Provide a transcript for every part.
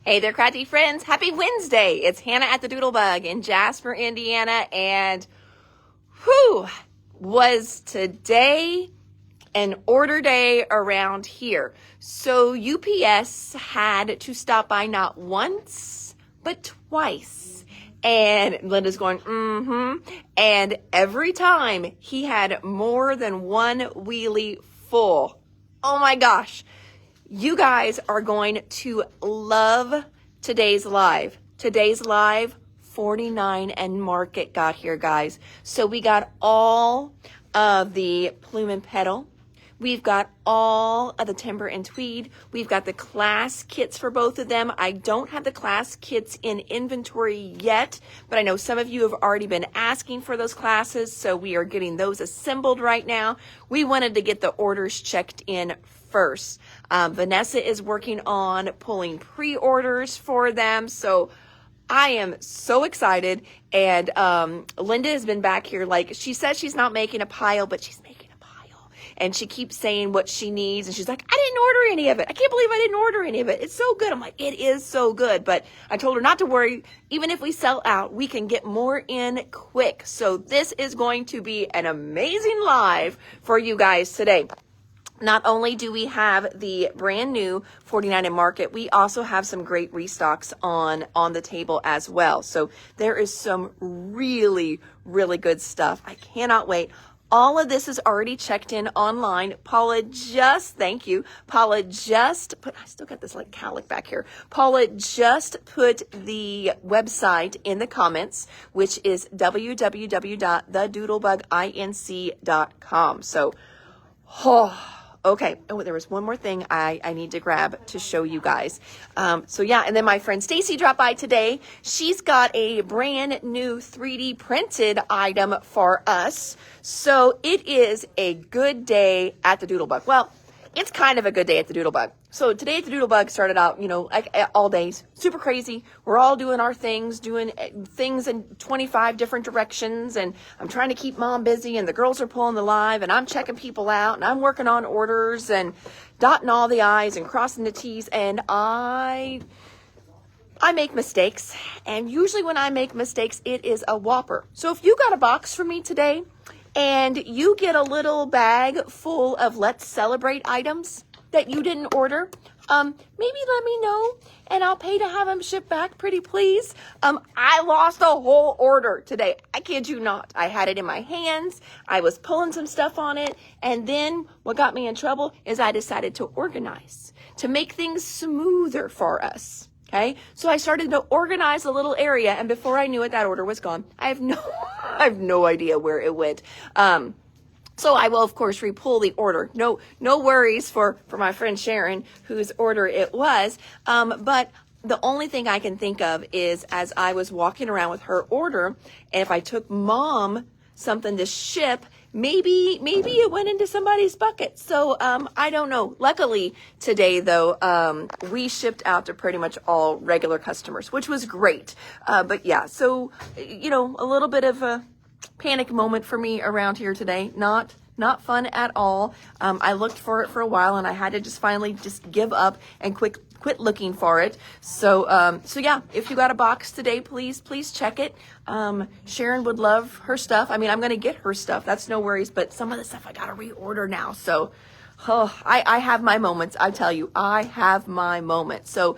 Hey there, crafty friends. Happy Wednesday. It's Hannah at the Doodlebug in Jasper, Indiana. And was today an order day around here. So UPS had to stop by not once, but twice. And Linda's going, And every time he had more than one wheelie full. Oh my gosh. You guys are going to love today's live. Today's live, 49 and Market got here, guys. So we got all of the plume and petal. We've got all of the timber and tweed. We've got the class kits for both of them. I don't have the class kits in inventory yet, but I know some of you have already been asking for those classes, so we are getting those assembled right now. We wanted to get the orders checked in first. Vanessa is working on pulling pre-orders for them, so I am so excited. And Linda has been back here, like she says she's not making a pile, but she's making a pile. And she keeps saying what she needs, and she's like, I didn't order any of it. I can't believe I didn't order any of it. It's so good. I'm like, it is so good. But I told her not to worry. Even if we sell out, we can get more in quick. So this is going to be an amazing live for you guys today. Not only do we have the brand new 49 and Market, we also have some great restocks on the table as well. So there is some really, really good stuff. I cannot wait. All of this is already checked in online. Thank you. Paula just put, I still got this like cowlick back here. Paula just put the website in the comments, which is www.thedoodlebuginc.com. So, okay. Oh, there was one more thing I need to grab to show you guys. And then my friend Stacy dropped by today. She's got a brand new 3D printed item for us. So it is a good day at the Doodlebug. Well, it's kind of a good day at the Doodlebug. So today at the Doodlebug started out, like all days, super crazy. We're all doing our things, doing things in 25 different directions. And I'm trying to keep mom busy, and the girls are pulling the live, and I'm checking people out, and I'm working on orders and dotting all the I's and crossing the T's. And I make mistakes. And usually when I make mistakes, it is a whopper. So if you got a box for me today and you get a little bag full of Let's Celebrate items that you didn't order, maybe let me know and I'll pay to have them shipped back, pretty please. I lost a whole order today. I kid you not. I had it in my hands. I was pulling some stuff on it. And then what got me in trouble is I decided to organize to make things smoother for us. Okay. So I started to organize a little area, and before I knew it, that order was gone. I have no idea where it went. So I will, of course, repull the order. No worries for my friend Sharon, whose order it was. But the only thing I can think of is as I was walking around with her order, and if I took mom something to ship, maybe it went into somebody's bucket. So I don't know. Luckily today, though, we shipped out to pretty much all regular customers, which was great. But yeah, so, a little bit of a panic moment for me around here today. Not fun at all. I looked for it for a while, and I had to just finally just give up and quit looking for it. So yeah, if you got a box today, please check it. Sharon would love her stuff. I mean, I'm going to get her stuff. That's no worries, but some of the stuff I got to reorder now. So, I have my moments. I tell you, I have my moments. So,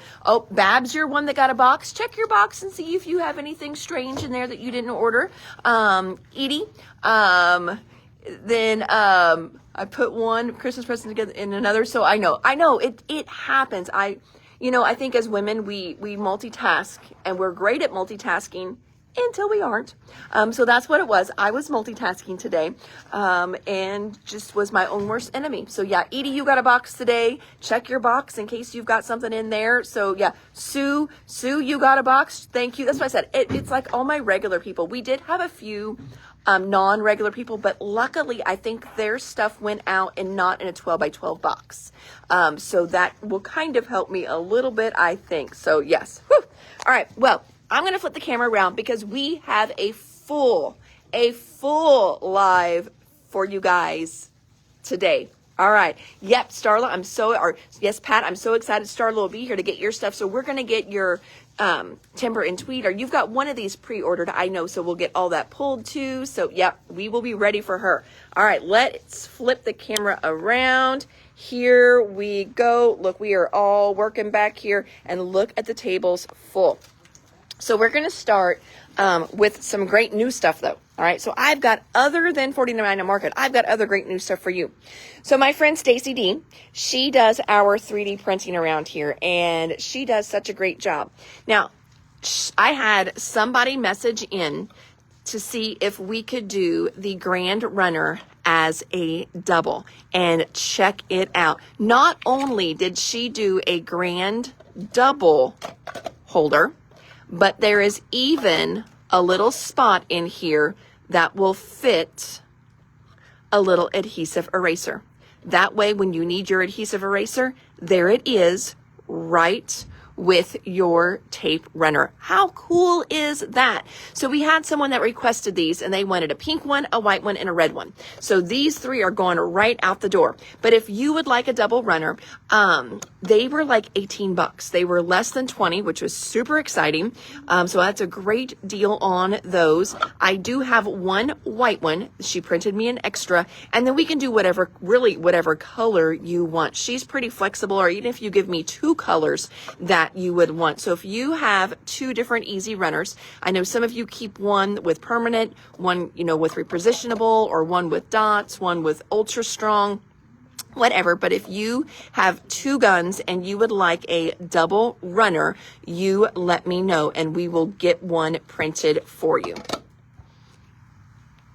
Babs, you're one that got a box. Check your box and see if you have anything strange in there that you didn't order. Edie, then, I put one Christmas present together in another. So I know it happens. I think as women, we multitask, and we're great at multitasking until we aren't. So that's what it was. I was multitasking today, and just was my own worst enemy. So yeah, Edie, you got a box today. Check your box in case you've got something in there. So yeah, Sue, you got a box. Thank you. That's what I said. It's like all my regular people. We did have a few non-regular people, but luckily I think their stuff went out and not in a 12 by 12 box. So that will kind of help me a little bit, I think. So yes. Whew. All right. Well, I'm going to flip the camera around because we have a full live for you guys today. All right. Yep, Starla, yes, Pat, I'm so excited. Starla will be here to get your stuff. So we're going to get your timber and tweed, or you've got one of these pre-ordered, I know, so we'll get all that pulled too. So yep, we will be ready for her. All right, let's flip the camera around. Here we go. Look, we are all working back here, and look at the tables full. So we're going to start with some great new stuff, though. All right, so I've got, other than 49 Market, I've got other great new stuff for you. So my friend Stacy D, she does our 3D printing around here, and she does such a great job. Now, I had somebody message in to see if we could do the Grand Runner as a double, and check it out. Not only did she do a grand double holder, but there is even a little spot in here that will fit a little adhesive eraser. That way, when you need your adhesive eraser, there it is, right with your tape runner. How cool is that? So we had someone that requested these, and they wanted a pink one, a white one, and a red one. So these three are going right out the door. But if you would like a double runner, they were like 18 bucks. They were less than 20, which was super exciting. So that's a great deal on those. I do have one white one. She printed me an extra, and then we can do whatever color you want. She's pretty flexible, or even if you give me two colors that you would want. So if you have two different easy runners, I know some of you keep one with permanent, one, with repositionable, or one with dots, one with ultra strong, whatever. But if you have two guns and you would like a double runner, you let me know and we will get one printed for you.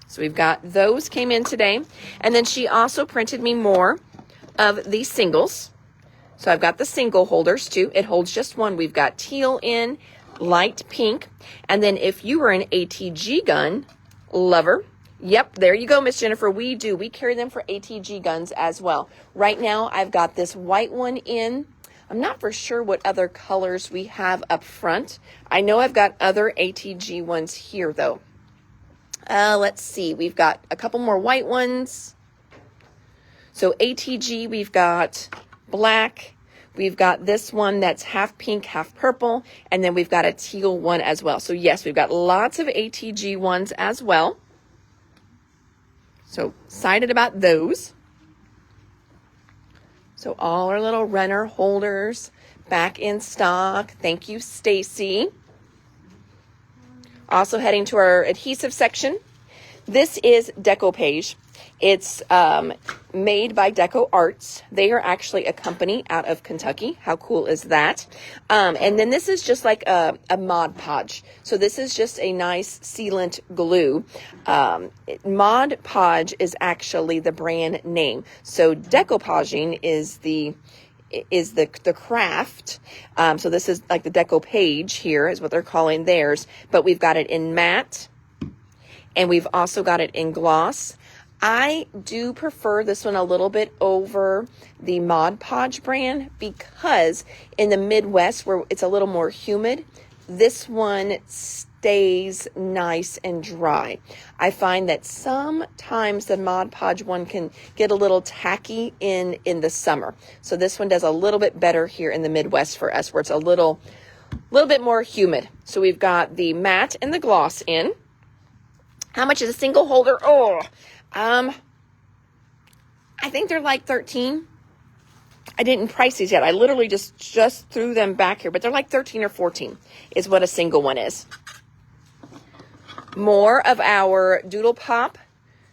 So we've got those came in today. And then she also printed me more of these singles. So I've got the single holders too. It holds just one. We've got teal in, light pink. And then if you were an ATG gun lover, yep, there you go, Miss Jennifer. We carry them for ATG guns as well. Right now, I've got this white one in. I'm not for sure what other colors we have up front. I know I've got other ATG ones here though. Let's see. We've got a couple more white ones. So ATG, we've got black. We've got this one that's half pink, half purple, and then we've got a teal one as well. So yes, we've got lots of ATG ones as well. So excited about those. So all our little runner holders back in stock. Thank you, Stacy. Also heading to our adhesive section. This is Decopage. It's made by Deco Arts. They are actually a company out of Kentucky. How cool is that? And then this is just like a Mod Podge. So this is just a nice sealant glue. Mod Podge is actually the brand name. So Decopaging is the craft. So this is like the Decopage here is what they're calling theirs. But we've got it in matte, and we've also got it in gloss. I do prefer this one a little bit over the Mod Podge brand because in the Midwest where it's a little more humid, this one stays nice and dry. I find that sometimes the Mod Podge one can get a little tacky in the summer. So this one does a little bit better here in the Midwest for us where it's a little bit more humid. So we've got the matte and the gloss in. How much is a single holder? I think they're like 13. I didn't price these yet. I literally just threw them back here, but they're like 13 or 14 is what a single one is. More of our Doodle Pop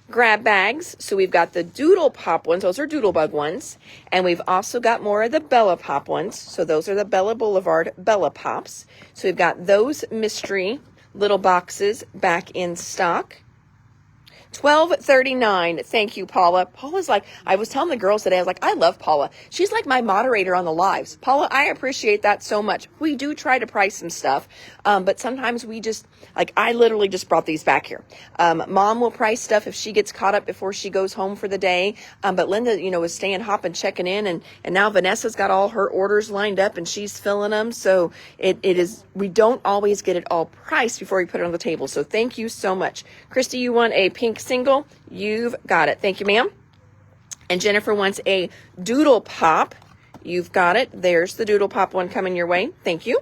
grab bags. So we've got the Doodle Pop ones. Those are Doodlebug ones. And we've also got more of the Bella Pop ones. So those are the Bella Boulevard Bella Pops. So we've got those mystery little boxes back in stock. $12.39. Thank you, Paula. Paula's like, I was telling the girls today, I was like, I love Paula. She's like my moderator on the lives. Paula, I appreciate that so much. We do try to price some stuff, but sometimes we just, like, I literally just brought these back here. Mom will price stuff if she gets caught up before she goes home for the day. But Linda, is staying hop and checking in, and now Vanessa's got all her orders lined up and she's filling them. So it is, we don't always get it all priced before we put it on the table. So thank you so much. Christy, you want a pink single? You've got it. Thank you, ma'am. And Jennifer wants a Doodle Pop. You've got it. There's the Doodle Pop one coming your way. Thank you.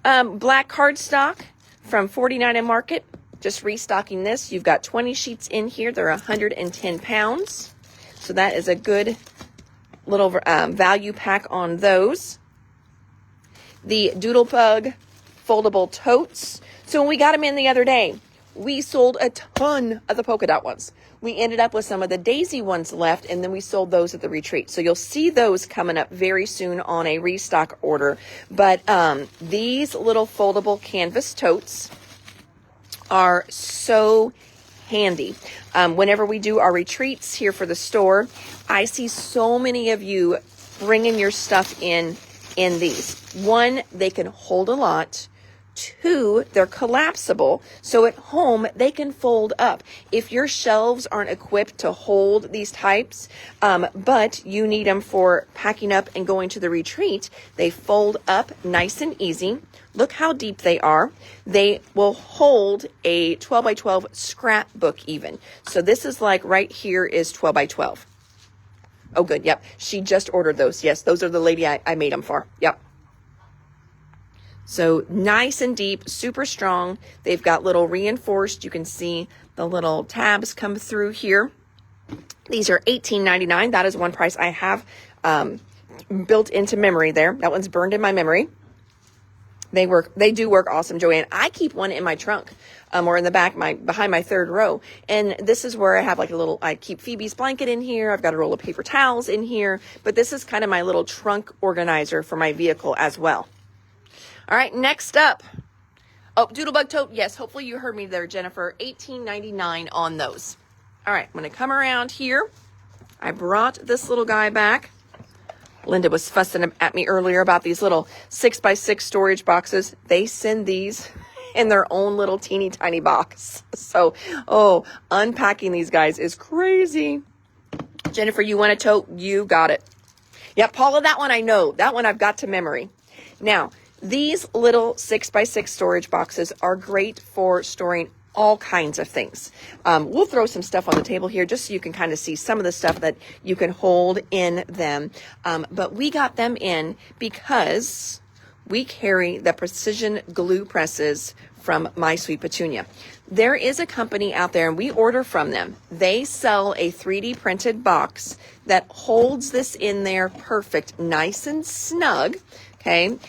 Black cardstock from 49 and Market. Just restocking this. You've got 20 sheets in here. They're 110 pounds. So that is a good little value pack on those. The Doodle Bug foldable totes. So when we got them in the other day, we sold a ton of the polka dot ones. We ended up with some of the daisy ones left, and then we sold those at the retreat. So you'll see those coming up very soon on a restock order. But these little foldable canvas totes are so handy. Whenever we do our retreats here for the store, I see so many of you bringing your stuff in these. One, they can hold a lot. Two, they're collapsible, so at home they can fold up. If your shelves aren't equipped to hold these types, but you need them for packing up and going to the retreat, they fold up nice and easy. Look how deep they are. They will hold a 12 by 12 scrapbook even. So this is like right here is 12 by 12. Oh, good. Yep. She just ordered those. Yes, those are the lady I made them for. Yep. So nice and deep, super strong. They've got little reinforced. You can see the little tabs come through here. These are $18.99. That is one price I have built into memory there. That one's burned in my memory. They do work awesome, Joanne. I keep one in my trunk, or in the back, behind my third row. And this is where I have like I keep Phoebe's blanket in here. I've got a roll of paper towels in here, but this is kind of my little trunk organizer for my vehicle as well. All right, next up. Oh, Doodlebug tote. Yes, hopefully you heard me there, Jennifer. $18.99 on those. All right, I'm going to come around here. I brought this little guy back. Linda was fussing at me earlier about these little 6x6 storage boxes. They send these in their own little teeny tiny box. So, unpacking these guys is crazy. Jennifer, you want a tote? You got it. Yeah, Paula, that one I know. That one I've got to memory. Now, these little 6x6 storage boxes are great for storing all kinds of things. We'll throw some stuff on the table here just so you can kind of see some of the stuff that you can hold in them. But we got them in because we carry the precision glue presses from My Sweet Petunia. There is a company out there, and we order from them. They sell a 3D printed box that holds this in there perfect, nice and snug, okay,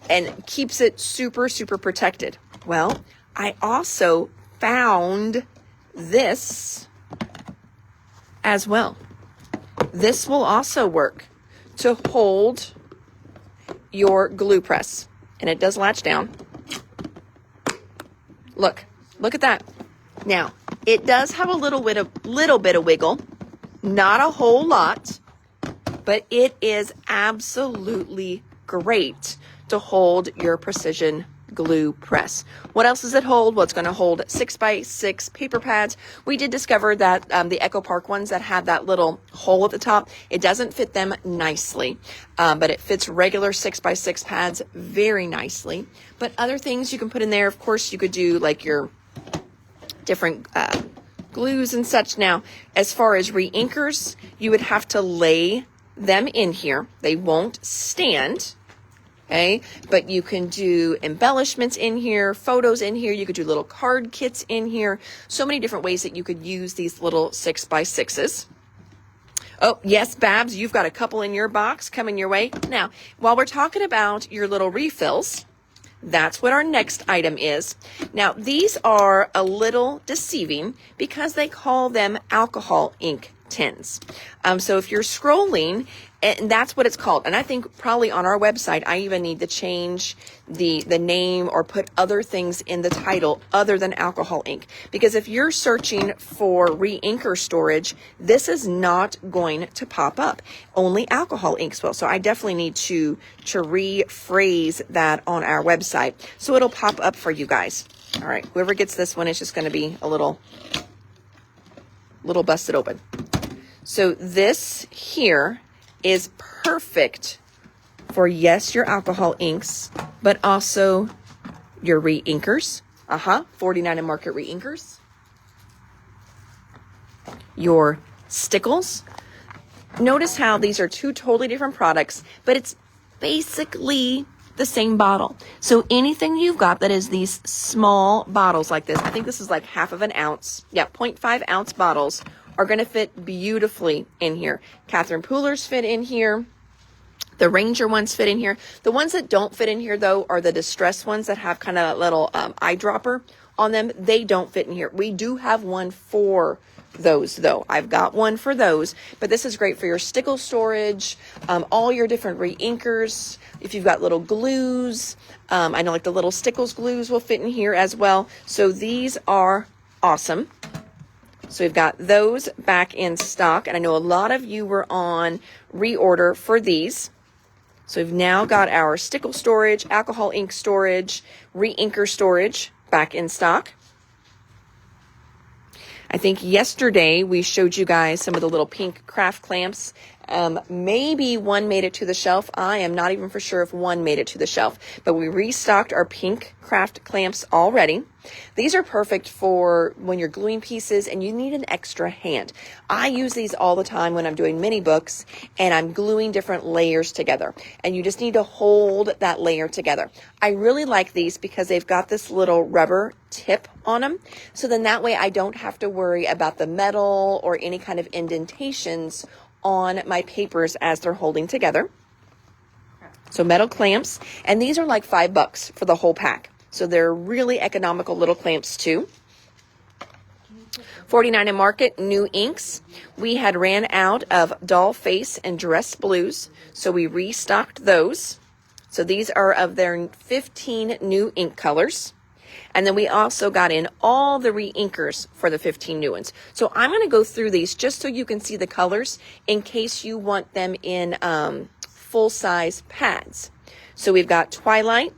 and keeps it super, super protected. Well, I also found this as well. This will also work to hold your glue press, and it does latch down. Look at that. Now, it does have a little bit of wiggle, not a whole lot, but it is absolutely great to hold your precision glue press. What else does it hold? Well, it's going to hold 6x6 paper pads. We did discover that the Echo Park ones that have that little hole at the top, it doesn't fit them nicely, but it fits regular 6x6 pads very nicely. But other things you can put in there, of course, you could do like your different glues and such. Now, as far as re-inkers, you would have to lay them in here. They won't stand. Okay, but you can do embellishments in here, photos in here. You could do little card kits in here. So many different ways that you could use these little 6x6s. Oh, yes, Babs, you've got a couple in your box coming your way. Now, while we're talking about your little refills, that's what our next item is. Now, these are a little deceiving because they call them alcohol ink tins. So if you're scrolling, and that's what it's called. And I think probably on our website, I even need to change the name or put other things in the title other than alcohol ink. Because if you're searching for re-inker storage, this is not going to pop up. Only alcohol inks will. So I definitely need to rephrase that on our website so it'll pop up for you guys. All right, whoever gets this one is just going to be a little busted open. So this here is perfect for, yes, your alcohol inks, but also your re-inkers. 49 and Market re-inkers. Your stickles. Notice how these are two totally different products, but it's basically the same bottle. So anything you've got that is these small bottles like this, I think this is like half of an ounce. Yeah, 0.5 ounce bottles are going to fit beautifully in here. Catherine Pooler's fit in here. The Ranger ones fit in here. The ones that don't fit in here, though, are the Distress ones that have kind of a little eyedropper on them. They don't fit in here. We do have one for those, though. I've got one for those, but this is great for your stickle storage, all your different re-inkers. If you've got little glues, I know like the little Stickles glues will fit in here as well. So these are awesome. So we've got those back in stock, and I know a lot of you were on reorder for these. So we've now got our stickle storage, alcohol ink storage, re-inker storage back in stock. I think yesterday we showed you guys some of the little pink craft clamps. Maybe one made it to the shelf. I am not even for sure if one made it to the shelf, but we restocked our pink craft clamps already. These are perfect for when you're gluing pieces and you need an extra hand. I use these all the time when I'm doing mini books and I'm gluing different layers together, and you just need to hold that layer together. I really like these because they've got this little rubber tip on them. So then that way I don't have to worry about the metal or any kind of indentations on my papers as they're holding together. So metal clamps, and these are like $5 for the whole pack. So they're really economical little clamps too. $49 in Market, new inks. We had ran out of Doll Face and Dress Blues, so we restocked those. So these are of their 15 new ink colors. And then we also got in all the re-inkers for the 15 new ones. So I'm going to go through these just so you can see the colors in case you want them in full-size pads. So we've got Twilight,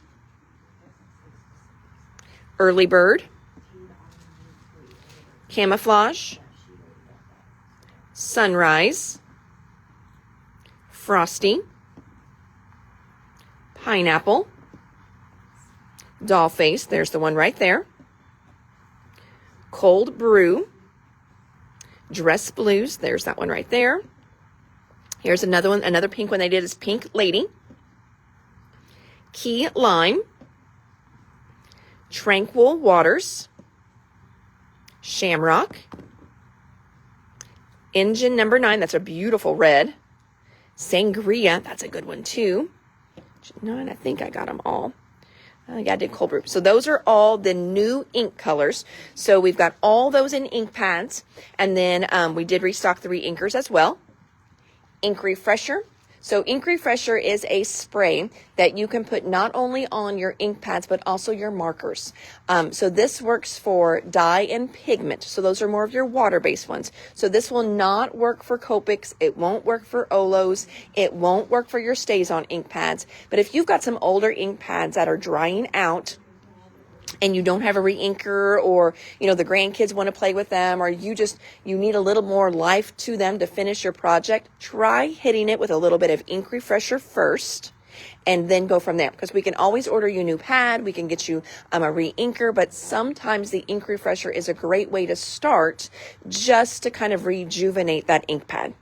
Early Bird, Camouflage, Sunrise, Frosty, Pineapple, Doll Face, there's the one right there, Cold Brew, Dress Blues, there's that one right there. Here's another one, another pink one they did is Pink Lady, Key Lime, Tranquil Waters, Shamrock, Engine Number 9, that's a beautiful red, Sangria, that's a good one too. No, and I think I got them all. Yeah, I did Cold Brew. So those are all the new ink colors. So we've got all those in ink pads. And then we did restock the re-inkers as well. Ink Refresher. So Ink Refresher is a spray that you can put not only on your ink pads, but also your markers. So this works for dye and pigment. So those are more of your water-based ones. So this will not work for Copics. It won't work for Olos. It won't work for your Stays-On ink pads. But if you've got some older ink pads that are drying out, and you don't have a re-inker, or the grandkids want to play with them, or you need a little more life to them to finish your project, try hitting it with a little bit of Ink Refresher first and then go from there, because we can always order you a new pad, we can get you a re-inker, but sometimes the Ink Refresher is a great way to start just to kind of rejuvenate that ink pad.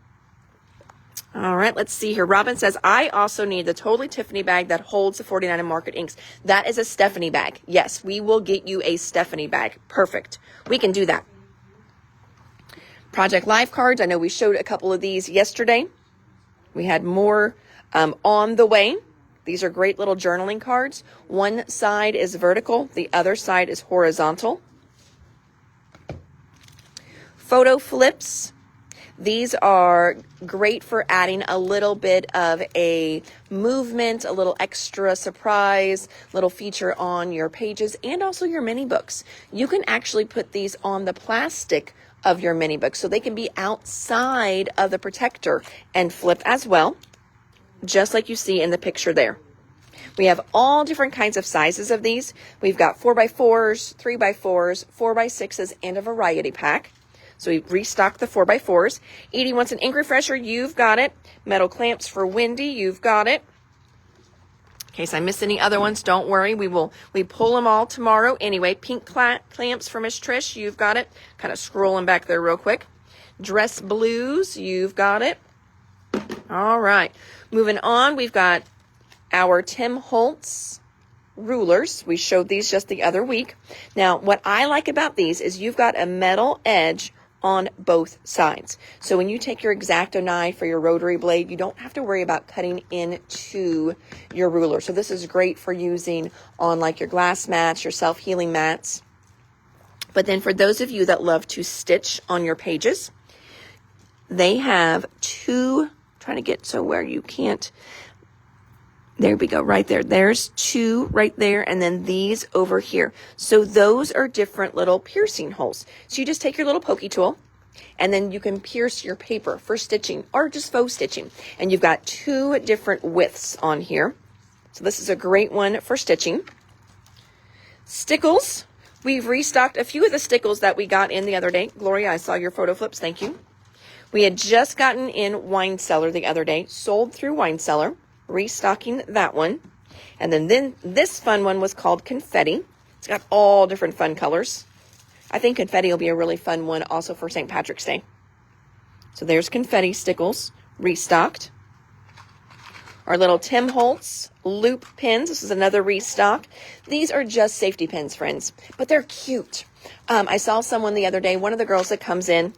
All right, let's see here. Robin says, I also need the Totally Tiffany bag that holds the 49 in Market inks. That is a Stephanie bag. Yes, we will get you a Stephanie bag. Perfect. We can do that. Project Life cards. I know we showed a couple of these yesterday. We had more on the way. These are great little journaling cards. One side is vertical. The other side is horizontal. Photo flips. These are great for adding a little bit of a movement, a little extra surprise, little feature on your pages and also your mini books. You can actually put these on the plastic of your mini books so they can be outside of the protector and flip as well, just like you see in the picture there. We have all different kinds of sizes of these. We've got 4x4s, 3x4s, 4x6s, and a variety pack. So we restocked the 4x4s. Edie wants an Ink Refresher. You've got it. Metal clamps for Wendy. You've got it. In case I miss any other ones, don't worry. We pull them all tomorrow anyway. Pink clamps for Miss Trish. You've got it. Kind of scrolling back there real quick. Dress Blues. You've got it. All right. Moving on, we've got our Tim Holtz rulers. We showed these just the other week. Now, what I like about these is you've got a metal edge on both sides. So when you take your X-Acto knife or your rotary blade, you don't have to worry about cutting into your ruler. So this is great for using on like your glass mats, your self-healing mats. But then for those of you that love to stitch on your pages, they have two, trying to get so where you can't, there we go, right there. There's two right there, and then these over here. So those are different little piercing holes. So you just take your little pokey tool, and then you can pierce your paper for stitching or just faux stitching. And you've got two different widths on here. So this is a great one for stitching. Stickles. We've restocked a few of the stickles that we got in the other day. Gloria, I saw your photo flips. Thank you. We had just gotten in Wine Cellar the other day, sold through Wine Cellar. Restocking that one. And then this fun one was called Confetti. It's got all different fun colors. I think Confetti will be a really fun one also for St. Patrick's Day. So there's Confetti stickles restocked. Our little Tim Holtz loop pins. This is another restock. These are just safety pins, friends, but they're cute. I saw someone the other day, one of the girls that comes in,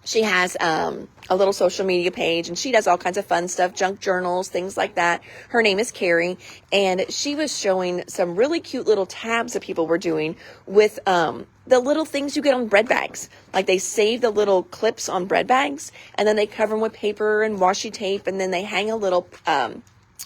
she has a little social media page, and she does all kinds of fun stuff, junk journals, things like that. Her name is Carrie, and she was showing some really cute little tabs that people were doing with the little things you get on bread bags. Like they save the little clips on bread bags, and then they cover them with paper and washi tape, and then they hang a little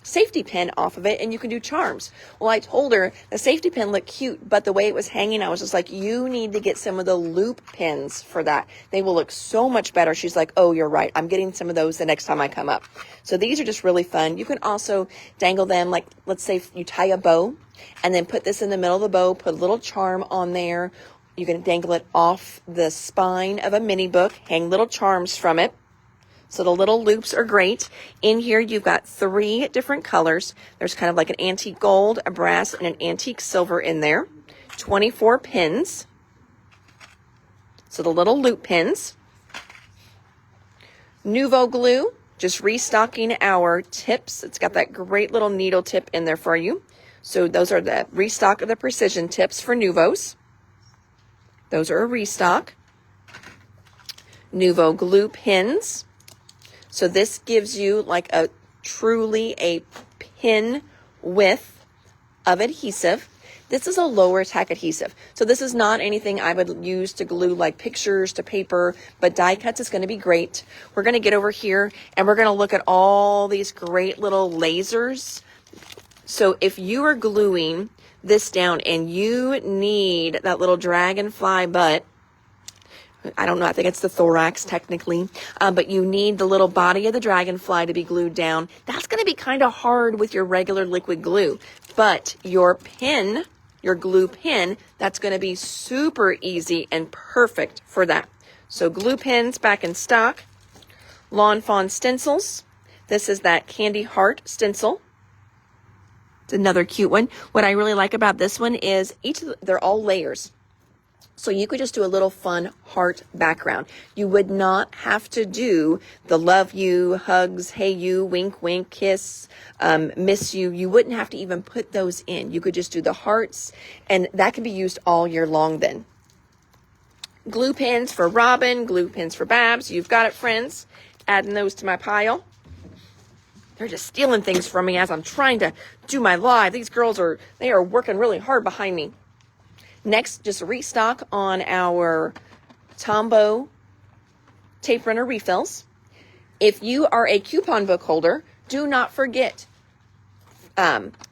safety pin off of it, and you can do charms. Well, I told her the safety pin looked cute, but the way it was hanging, I was just like, you need to get some of the loop pins for that. They will look so much better. She's like, oh, you're right. I'm getting some of those the next time I come up. So these are just really fun. You can also dangle them, like, let's say you tie a bow and then put this in the middle of the bow, put a little charm on there. You can dangle it off the spine of a mini book, hang little charms from it. So the little loops are great. In here, you've got 3 different colors. There's kind of like an antique gold, a brass, and an antique silver in there. 24 pins. So the little loop pins. Nuvo glue, just restocking our tips. It's got that great little needle tip in there for you. So those are the restock of the precision tips for Nuvos. Those are a restock. Nuvo glue pins. So this gives you like a truly a pin width of adhesive. This is a lower tack adhesive. So this is not anything I would use to glue like pictures to paper, but die cuts is going to be great. We're going to get over here and we're going to look at all these great little lasers. So if you are gluing this down and you need that little dragonfly butt, I don't know, I think it's the thorax technically, but you need the little body of the dragonfly to be glued down. That's going to be kind of hard with your regular liquid glue, but your pin, your glue pin, that's going to be super easy and perfect for that. So glue pins back in stock. Lawn Fawn stencils. This is that candy heart stencil. It's another cute one. What I really like about this one is they're all layers. So you could just do a little fun heart background. You would not have to do the love you, hugs, hey you, wink, wink, kiss, miss you. You wouldn't have to even put those in. You could just do the hearts, and that can be used all year long then. Glue pins for Robin, glue pins for Babs. You've got it, friends. Adding those to my pile. They're just stealing things from me as I'm trying to do my live. These girls are working really hard behind me. Next, just restock on our Tombow tape runner refills. If you are a coupon book holder, do not forget,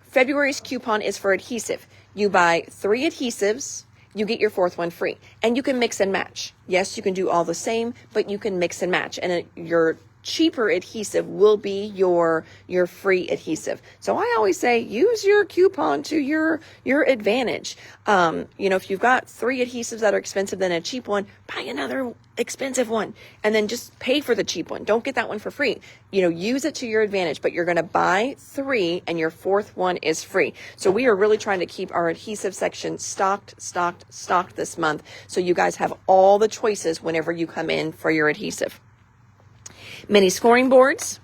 February's coupon is for adhesive. You buy 3 adhesives, you get your 4th one free. And you can mix and match. Yes, you can do all the same, but you can mix and match. And your cheaper adhesive will be your free adhesive. So I always say use your coupon to your advantage. If you've got 3 adhesives that are expensive than a cheap one, buy another expensive one and then just pay for the cheap one. Don't get that one for free. Use it to your advantage, but you're going to buy 3 and your 4th one is free. So we are really trying to keep our adhesive section stocked this month. So you guys have all the choices whenever you come in for your adhesive. Mini scoring boards.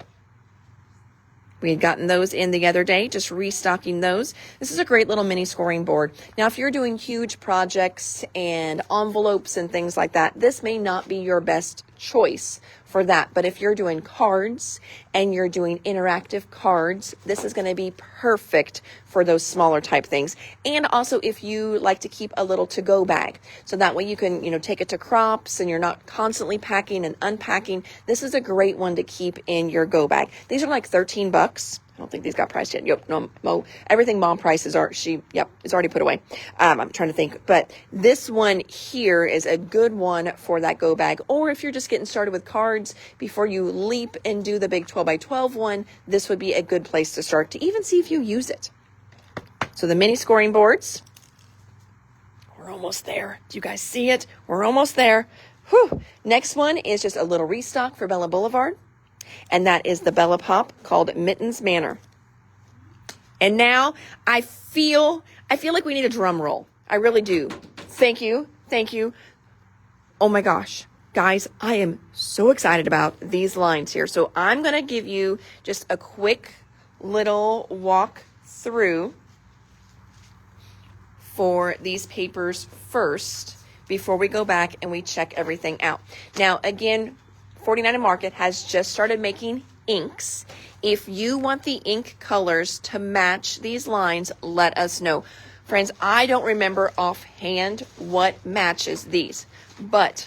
We had gotten those in the other day, just restocking those. This is a great little mini scoring board. Now, if you're doing huge projects and envelopes and things like that, this may not be your best choice for that. But if you're doing cards and you're doing interactive cards, this is going to be perfect for those smaller type things. And also if you like to keep a little to-go bag, so that way you can, take it to crops and you're not constantly packing and unpacking. This is a great one to keep in your go bag. These are like $13. I don't think these got priced yet. Yep, no, everything mom prices are, it's already put away. I'm trying to think, but this one here is a good one for that go bag. Or if you're just getting started with cards before you leap and do the big 12 by 12 one, this would be a good place to start to even see if you use it. So the mini scoring boards, we're almost there. Do you guys see it? We're almost there. Whew. Next one is just a little restock for Bella Boulevard. And that is the Bella Pop called Mittens Manor. And now I feel like we need a drum roll. I really do. Thank you. Oh my gosh. Guys, I am so excited about these lines here. So I'm going to give you just a quick little walk through for these papers first before we go back and we check everything out. Now, again, 49 and Market has just started making inks. If you want the ink colors to match these lines, let us know. Friends, I don't remember offhand what matches these, but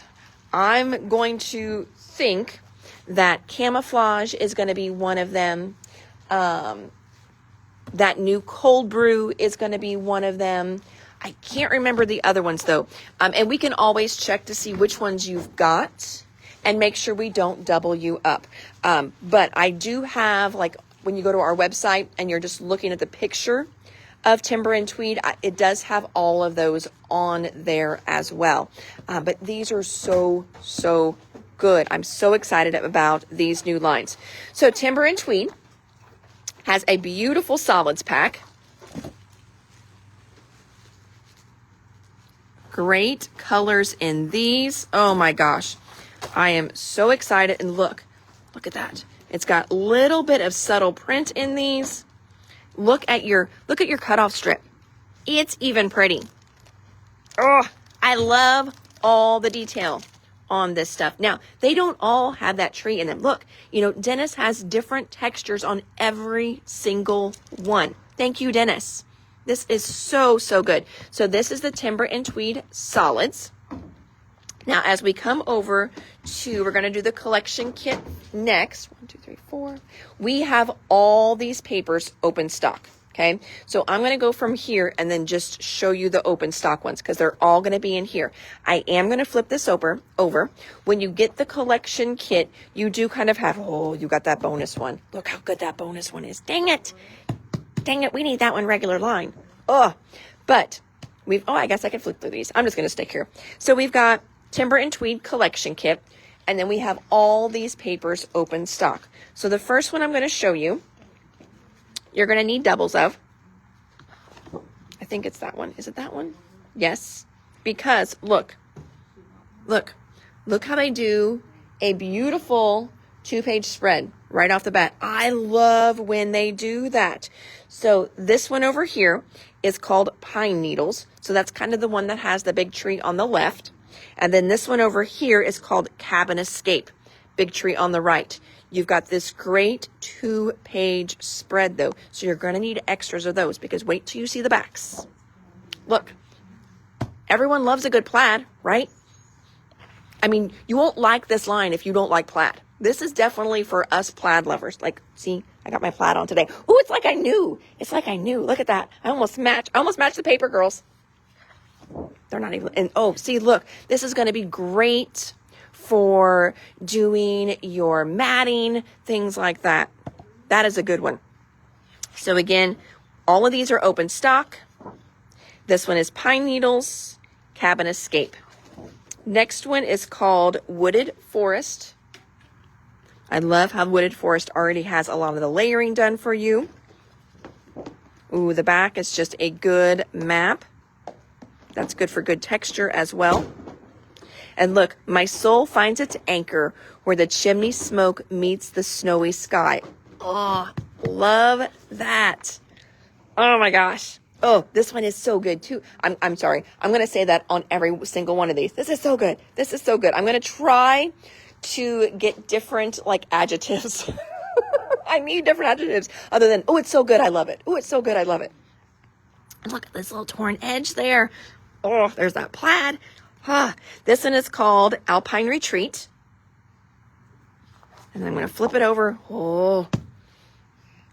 I'm going to think that camouflage is going to be one of them. That new cold brew is going to be one of them. I can't remember the other ones though. And we can always check to see which ones you've got and make sure we don't double you up. But I do have, like, when you go to our website and you're just looking at the picture of Timber and Tweed, it does have all of those on there as well. But these are so good. I'm so excited about these new lines. So Timber and Tweed has a beautiful solids pack. Great colors in these. Oh my gosh. I am so excited. And look at that. It's got a little bit of subtle print in these. Look at your cutoff strip. It's even pretty. Oh, I love all the detail on this stuff. Now, they don't all have that tree in them. Look, Dennis has different textures on every single one. Thank you, Dennis. This is so good. So this is the Timber and Tweed solids. Now, as we come over to, we're going to do the collection kit next. 1, 2, 3, 4. We have all these papers open stock. Okay. So I'm going to go from here and then just show you the open stock ones because they're all going to be in here. I am going to flip this over. When you get the collection kit, you do kind of have, you got that bonus one. Look how good that bonus one is. Dang it. We need that one regular line. But I guess I can flip through these. I'm just going to stick here. So we've got Timber and Tweed collection kit, and then we have all these papers open stock. So the first one I'm going to show you, you're going to need doubles of. I think it's that one. Is it that one? Yes. Because look how they do a beautiful 2-page spread right off the bat. I love when they do that. So this one over here is called Pine Needles. So that's kind of the one that has the big tree on the left. And then this one over here is called Cabin Escape. Big tree on the right. You've got this great 2-page spread though. So you're going to need extras of those because wait till you see the backs. Look, everyone loves a good plaid, right? I mean, you won't like this line if you don't like plaid. This is definitely for us plaid lovers. Like, see, I got my plaid on today. Ooh, it's like I knew. Look at that. I almost matched the paper, girls. They're not even, and see, look, this is going to be great for doing your matting, things like that. That is a good one. So again, all of these are open stock. This one is Pine Needles, Cabin Escape. Next one is called Wooded Forest. I love how Wooded Forest already has a lot of the layering done for you. Ooh, the back is just a good map. That's good for good texture as well. And look, my soul finds its anchor where the chimney smoke meets the snowy sky. Oh, love that. Oh my gosh. Oh, this one is so good too. I'm sorry. I'm going to say that on every single one of these. This is so good. This is so good. I'm going to try to get different like adjectives. I need different adjectives other than, oh, it's so good. I love it. Oh, it's so good. I love it. And look at this little torn edge there. Oh, there's that plaid. This one is called Alpine Retreat. And I'm going to flip it over. Oh,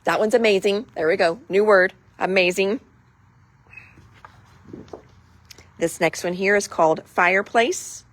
that one's amazing. There we go. New word. Amazing. This next one here is called Fireplace.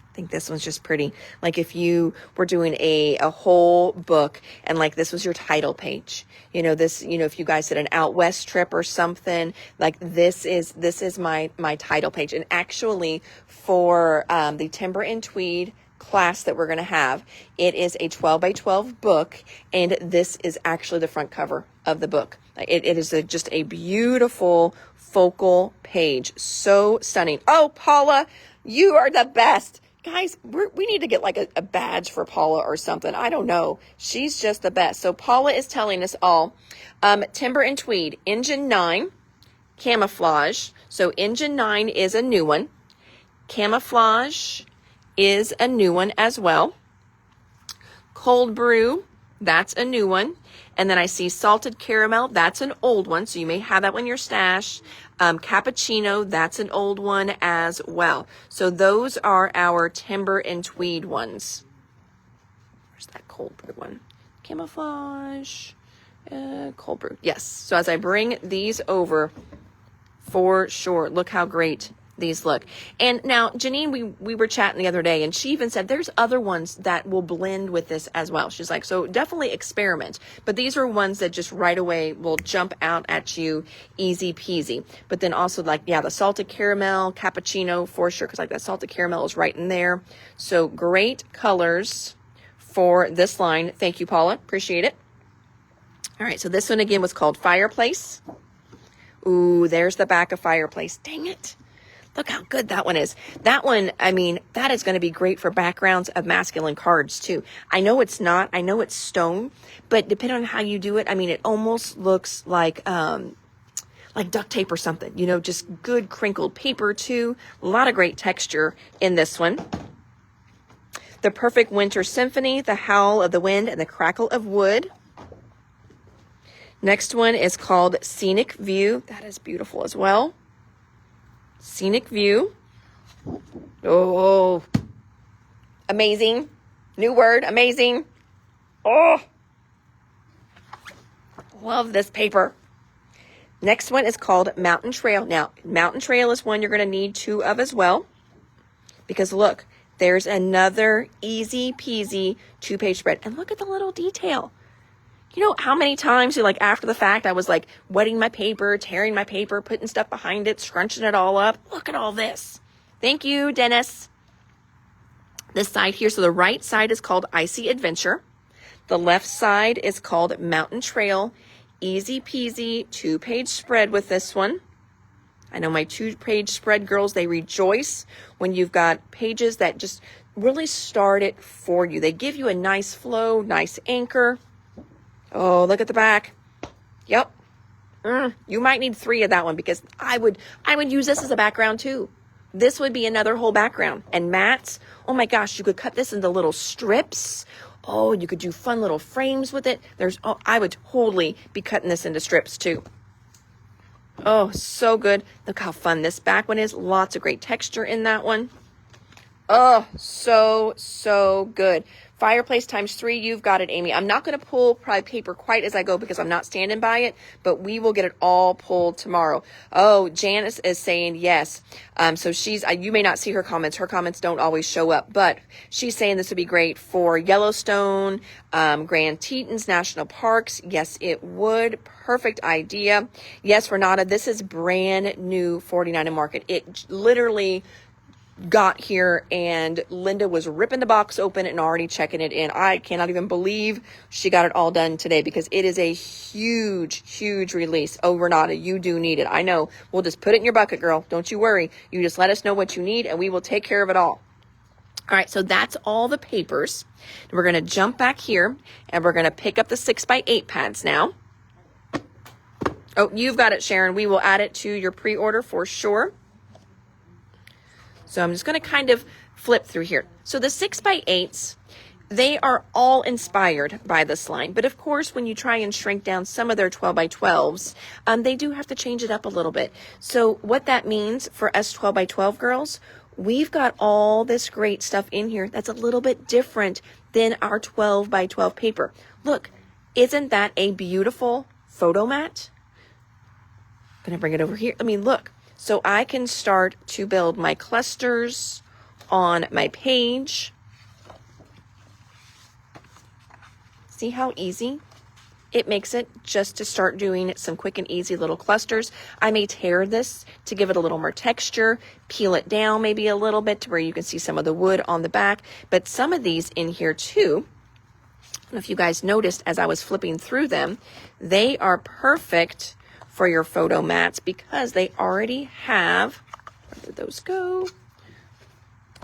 I think this one's just pretty. Like if you were doing a whole book and like this was your title page, this, if you guys did an out west trip or something, like this is my title page. And actually for the Timber and Tweed class that we're going to have, it is a 12 by 12 book. And this is actually the front cover of the book. It is just a beautiful focal page. So stunning. Oh, Paula, you are the best. Guys, we need to get like a badge for Paula or something. I don't know. She's just the best. So Paula is telling us all, Timber and Tweed, Engine 9, Camouflage. So Engine 9 is a new one. Camouflage is a new one as well. Cold Brew, that's a new one. And then I see Salted Caramel, that's an old one. So you may have that one in your stash. Cappuccino, that's an old one as well. So those are our Timber and Tweed ones. Where's that Cold Brew one? Camouflage, Cold Brew. Yes. So as I bring these over, for sure, look how great these look. And now Janine, we were chatting the other day and she even said there's other ones that will blend with this as well. She's like, so definitely experiment, but these are ones that just right away will jump out at you easy peasy. But then also like, yeah, the salted caramel, cappuccino for sure. Cause like that salted caramel is right in there. So great colors for this line. Thank you, Paula. Appreciate it. All right. So this one again was called Fireplace. Ooh, there's the back of Fireplace. Dang it. Look how good that one is. That one, I mean, that is going to be great for backgrounds of masculine cards too. I know it's not. I know it's stone, but depending on how you do it, I mean, it almost looks like duct tape or something, just good crinkled paper too. A lot of great texture in this one. The Perfect Winter Symphony, The Howl of the Wind and the Crackle of Wood. Next one is called Scenic View. That is beautiful as well. Scenic View. Oh, amazing. New word, amazing. Oh, love this paper. Next one is called Mountain Trail. Now, Mountain Trail is one you're going to need two of as well. Because look, there's another easy peasy 2-page spread. And look at the little detail. You know how many times after the fact, I was like wetting my paper, tearing my paper, putting stuff behind it, scrunching it all up. Look at all this. Thank you, Dennis. This side here. So the right side is called Icy Adventure. The left side is called Mountain Trail. Easy peasy 2-page spread with this one. I know my 2-page spread girls, they rejoice when you've got pages that just really start it for you. They give you a nice flow, nice anchor. Oh, look at the back. Yep. You might need 3 of that one because I would use this as a background too. This would be another whole background. And mats, oh my gosh, you could cut this into little strips. Oh, you could do fun little frames with it. I would totally be cutting this into strips too. Oh, so good. Look how fun this back one is. Lots of great texture in that one. Oh, so good. Fireplace ×3, you've got it, Amy. I'm not going to pull probably paper quite as I go because I'm not standing by it, but we will get it all pulled tomorrow. Oh, Janice is saying yes. So you may not see her comments. Her comments don't always show up, but she's saying this would be great for Yellowstone, Grand Tetons National Parks. Yes, it would. Perfect idea. Yes, Renata, this is brand new 49 in market. It literally got here and Linda was ripping the box open and already checking it in. I cannot even believe she got it all done today because it is a huge, huge release. Oh, Renata, you do need it. I know. We'll just put it in your bucket, girl. Don't you worry. You just let us know what you need and we will take care of it all. All right, so that's all the papers. We're going to jump back here and we're going to pick up the 6x8 pads now. Oh, you've got it, Sharon. We will add it to your pre-order for sure. So I'm just going to kind of flip through here. So the 6x8s, they are all inspired by this line. But of course, when you try and shrink down some of their 12x12s, they do have to change it up a little bit. So what that means for us 12x12 girls, we've got all this great stuff in here that's a little bit different than our 12x12 paper. Look, isn't that a beautiful photo mat? I'm going to bring it over here. I mean, look. So I can start to build my clusters on my page. See how easy it makes it just to start doing some quick and easy little clusters. I may tear this to give it a little more texture, peel it down maybe a little bit to where you can see some of the wood on the back. But some of these in here too, I don't know if you guys noticed as I was flipping through them, they are perfect for your photo mats because they already have, where did those go?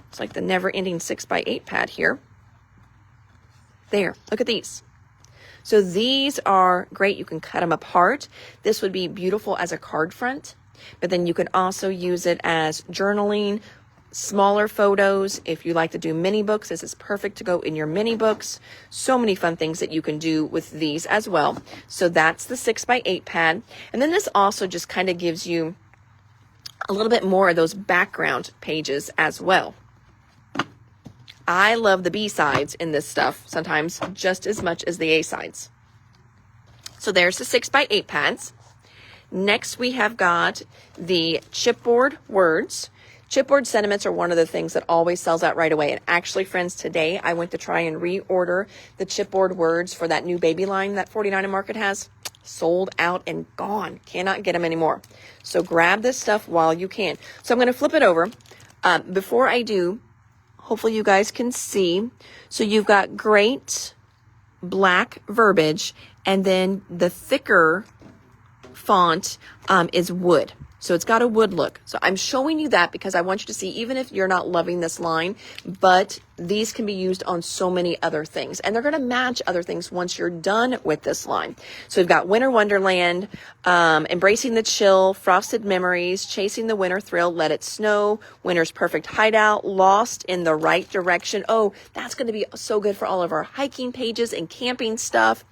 It's like the never-ending 6x8 pad here. There, look at these. So these are great. You can cut them apart. This would be beautiful as a card front, but then you can also use it as journaling, smaller photos. If you like to do mini books, this is perfect to go in your mini books. So many fun things that you can do with these as well. So that's the 6x8 pad. And then this also just kind of gives you a little bit more of those background pages as well. I love the B sides in this stuff sometimes just as much as the A sides. So there's the 6x8 pads. Next we have got the chipboard words. Chipboard sentiments are one of the things that always sells out right away. And actually, friends, today I went to try and reorder the chipboard words for that new baby line that 49 Market has. Sold out and gone. Cannot get them anymore. So grab this stuff while you can. So I'm going to flip it over. Before I do, hopefully you guys can see. So you've got great black verbiage, and then the thicker font is wood. So it's got a wood look. So I'm showing you that because I want you to see, even if you're not loving this line, but these can be used on so many other things. And they're going to match other things once you're done with this line. So we've got Winter Wonderland, Embracing the Chill, Frosted Memories, Chasing the Winter Thrill, Let It Snow, Winter's Perfect Hideout, Lost in the Right Direction. Oh, that's going to be so good for all of our hiking pages and camping stuff.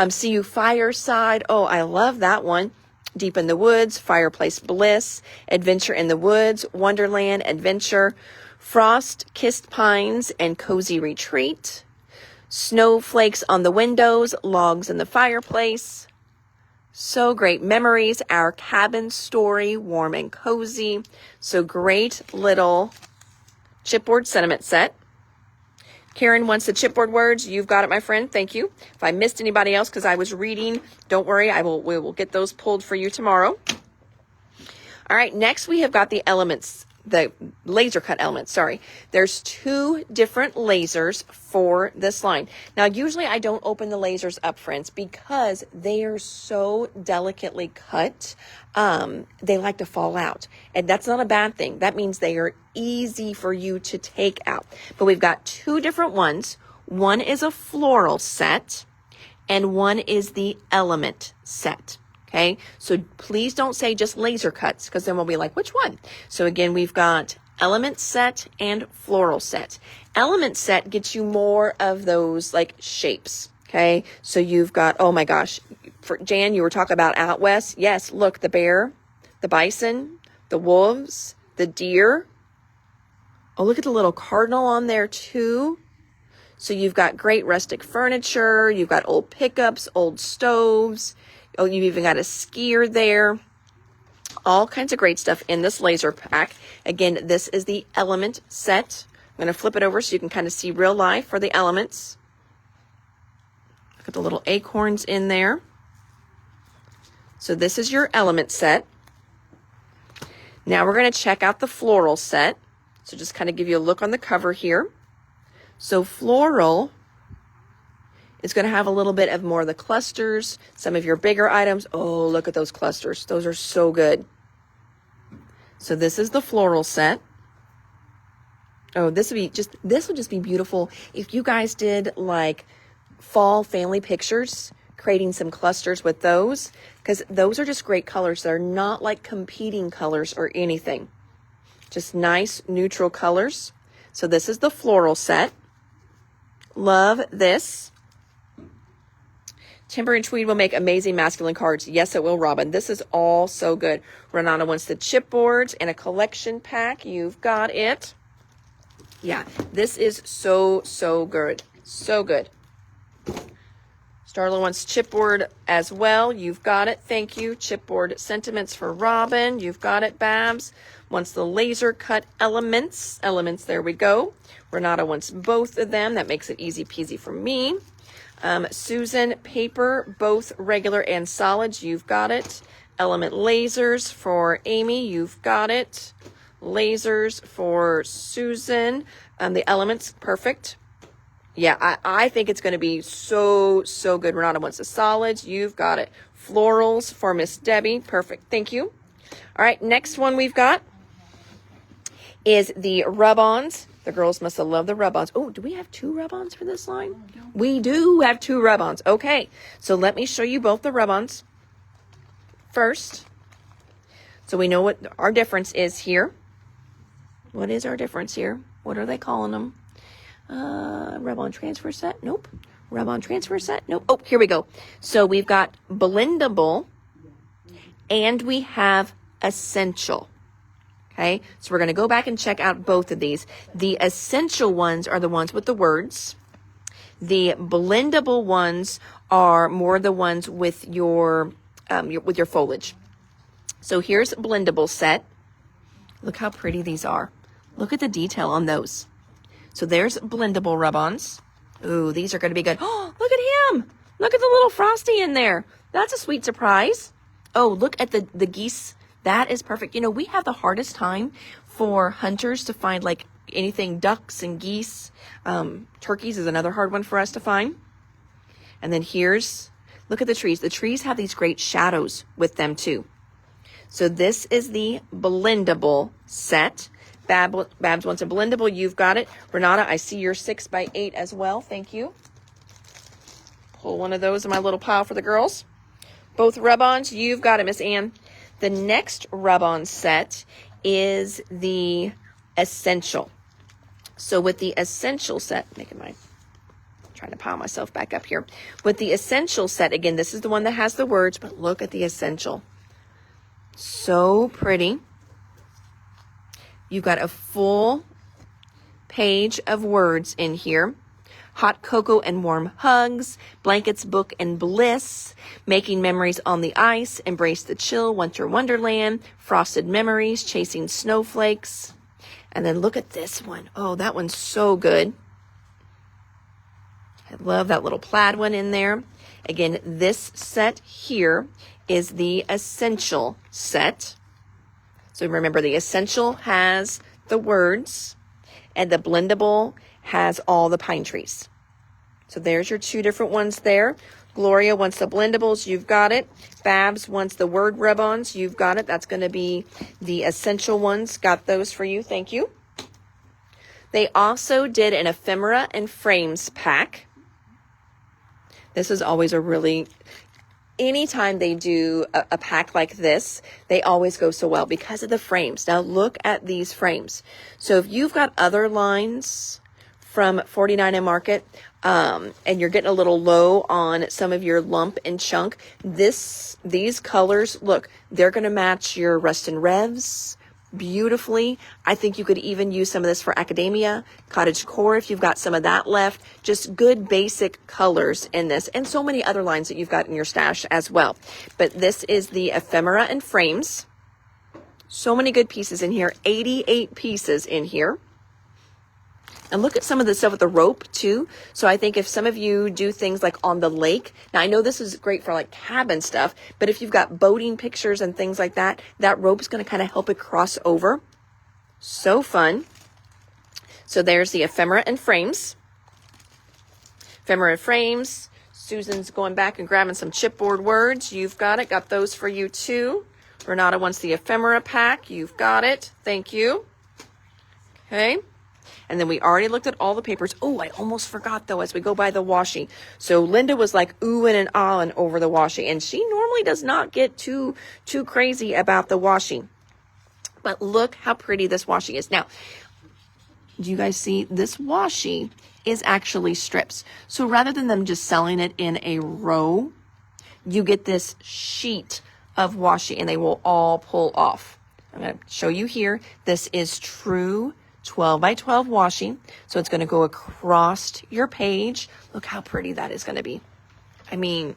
See You Fireside. Oh, I love that one. Deep in the Woods, Fireplace Bliss, Adventure in the Woods, Wonderland Adventure, Frost-Kissed Pines and Cozy Retreat, Snowflakes on the Windows, Logs in the Fireplace. So great. Memories, Our Cabin Story, Warm and Cozy. So great little chipboard sentiment set. Karen wants the chipboard words. You've got it, my friend. Thank you. If I missed anybody else because I was reading, don't worry. We will get those pulled for you tomorrow. All right. Next, we have got the elements, the laser cut elements. Sorry. There's 2 different lasers for this line. Now, usually I don't open the lasers up, friends, because they are so delicately cut. They like to fall out, and that's not a bad thing. That means they are easy for you to take out. But we've got 2 different ones. One is a floral set and one is the element set. Okay. So please don't say just laser cuts, because then we'll be like, which one? So again, we've got element set and floral set. Element set gets you more of those like shapes. Okay. So you've got, oh my gosh, for Jan, you were talking about out west. Yes. Look, the bear, the bison, the wolves, the deer. Oh, look at the little cardinal on there too. So you've got great rustic furniture. You've got old pickups, old stoves. Oh, you've even got a skier there. All kinds of great stuff in this laser pack. Again, this is the element set. I'm going to flip it over so you can kind of see real life for the elements. Look at the little acorns in there. So this is your element set. Now we're going to check out the floral set. So just kind of give you a look on the cover here. So floral is going to have a little bit of more of the clusters, some of your bigger items. Oh, look at those clusters. Those are so good. So this is the floral set. Oh, this would just be beautiful if you guys did like fall family pictures, creating some clusters with those, because those are just great colors. They're not like competing colors or anything. Just nice neutral colors. So this is the floral set. Love this. Timber and tweed will make amazing masculine cards. Yes, it will, Robin. This is all so good. Renata wants the chipboards and a collection pack. You've got it. Yeah, this is so, so good. So good. Starla wants chipboard as well. You've got it. Thank you. Chipboard sentiments for Robin. You've got it, Babs. Wants the laser cut elements. Elements, there we go. Renata wants both of them. That makes it easy peasy for me. Susan, paper, both regular and solids. You've got it. Element lasers for Amy. You've got it. Lasers for Susan. The elements, perfect. Yeah, I think it's going to be so, so good. Renata wants the solids. You've got it. Florals for Miss Debbie. Perfect. Thank you. All right, next one we've got is the rub-ons. The girls must have loved the rub-ons. Oh, do we have 2 rub-ons for this line? We do have 2 rub-ons. Okay, so let me show you both the rub-ons first. So we know what our difference is here. What is our difference here? What are they calling them? Rub-on transfer set? Nope. Rub-on transfer set? Nope. Oh, here we go. So we've got blendable and we have essential. Okay, so we're going to go back and check out both of these. The essential ones are the ones with the words. The blendable ones are more the ones with your foliage. So here's blendable set. Look how pretty these are. Look at the detail on those. So there's blendable rub-ons. Ooh, these are going to be good. Oh, look at him. Look at the little Frosty in there. That's a sweet surprise. Oh, look at the geese. That is perfect. You know, we have the hardest time for hunters to find like anything ducks and geese. Turkeys is another hard one for us to find. And then look at the trees. The trees have these great shadows with them too. So this is the blendable set. Babs wants a blendable. You've got it. Renata, I see your 6x8 as well. Thank you. Pull one of those in my little pile for the girls. Both rub-ons. You've got it, Miss Ann. The next rub-on set is the essential. So with the essential set, trying to pile myself back up here. With the essential set, again, this is the one that has the words, but look at the essential. So pretty. You've got a full page of words in here. Hot cocoa and warm hugs, blankets, book, and bliss, making memories on the ice, embrace the chill, winter wonderland, frosted memories, chasing snowflakes. And then look at this one. Oh, that one's so good. I love that little plaid one in there. Again, this set here is the essential set. So remember, the essential has the words, and the blendable has all the pine trees. So there's your 2 different ones there. Gloria wants the blendables. You've got it. Babs wants the word rub-ons. You've got it. That's going to be the essential ones. Got those for you. Thank you. They also did an ephemera and frames pack. This is always anytime they do a pack like this, they always go so well because of the frames. Now look at these frames. So if you've got other lines from 49 and Market, and you're getting a little low on some of your lump and chunk, these colors, look, they're going to match your Rustin Revs beautifully. I think you could even use some of this for Academia, Cottage Core if you've got some of that left. Just good basic colors in this, and so many other lines that you've got in your stash as well. But this is the ephemera and frames. So many good pieces in here. 88 pieces in here. And look at some of the stuff with the rope too. So I think if some of you do things like on the lake, now I know this is great for like cabin stuff, but if you've got boating pictures and things like that, that rope is going to kind of help it cross over. So fun. So there's the ephemera and frames. Ephemera and frames. Susan's going back and grabbing some chipboard words. You've got it. Got those for you too. Renata wants the ephemera pack. You've got it. Thank you. Okay. And then we already looked at all the papers. Oh, I almost forgot though as we go by the washi. So Linda was like oohing and ahhing over the washi. And she normally does not get too crazy about the washi. But look how pretty this washi is. Now, do you guys see this washi is actually strips. So rather than them just selling it in a row, you get this sheet of washi and they will all pull off. I'm going to show you here. This is true 12 by 12 washi. So it's going to go across your page. Look how pretty that is going to be. I mean,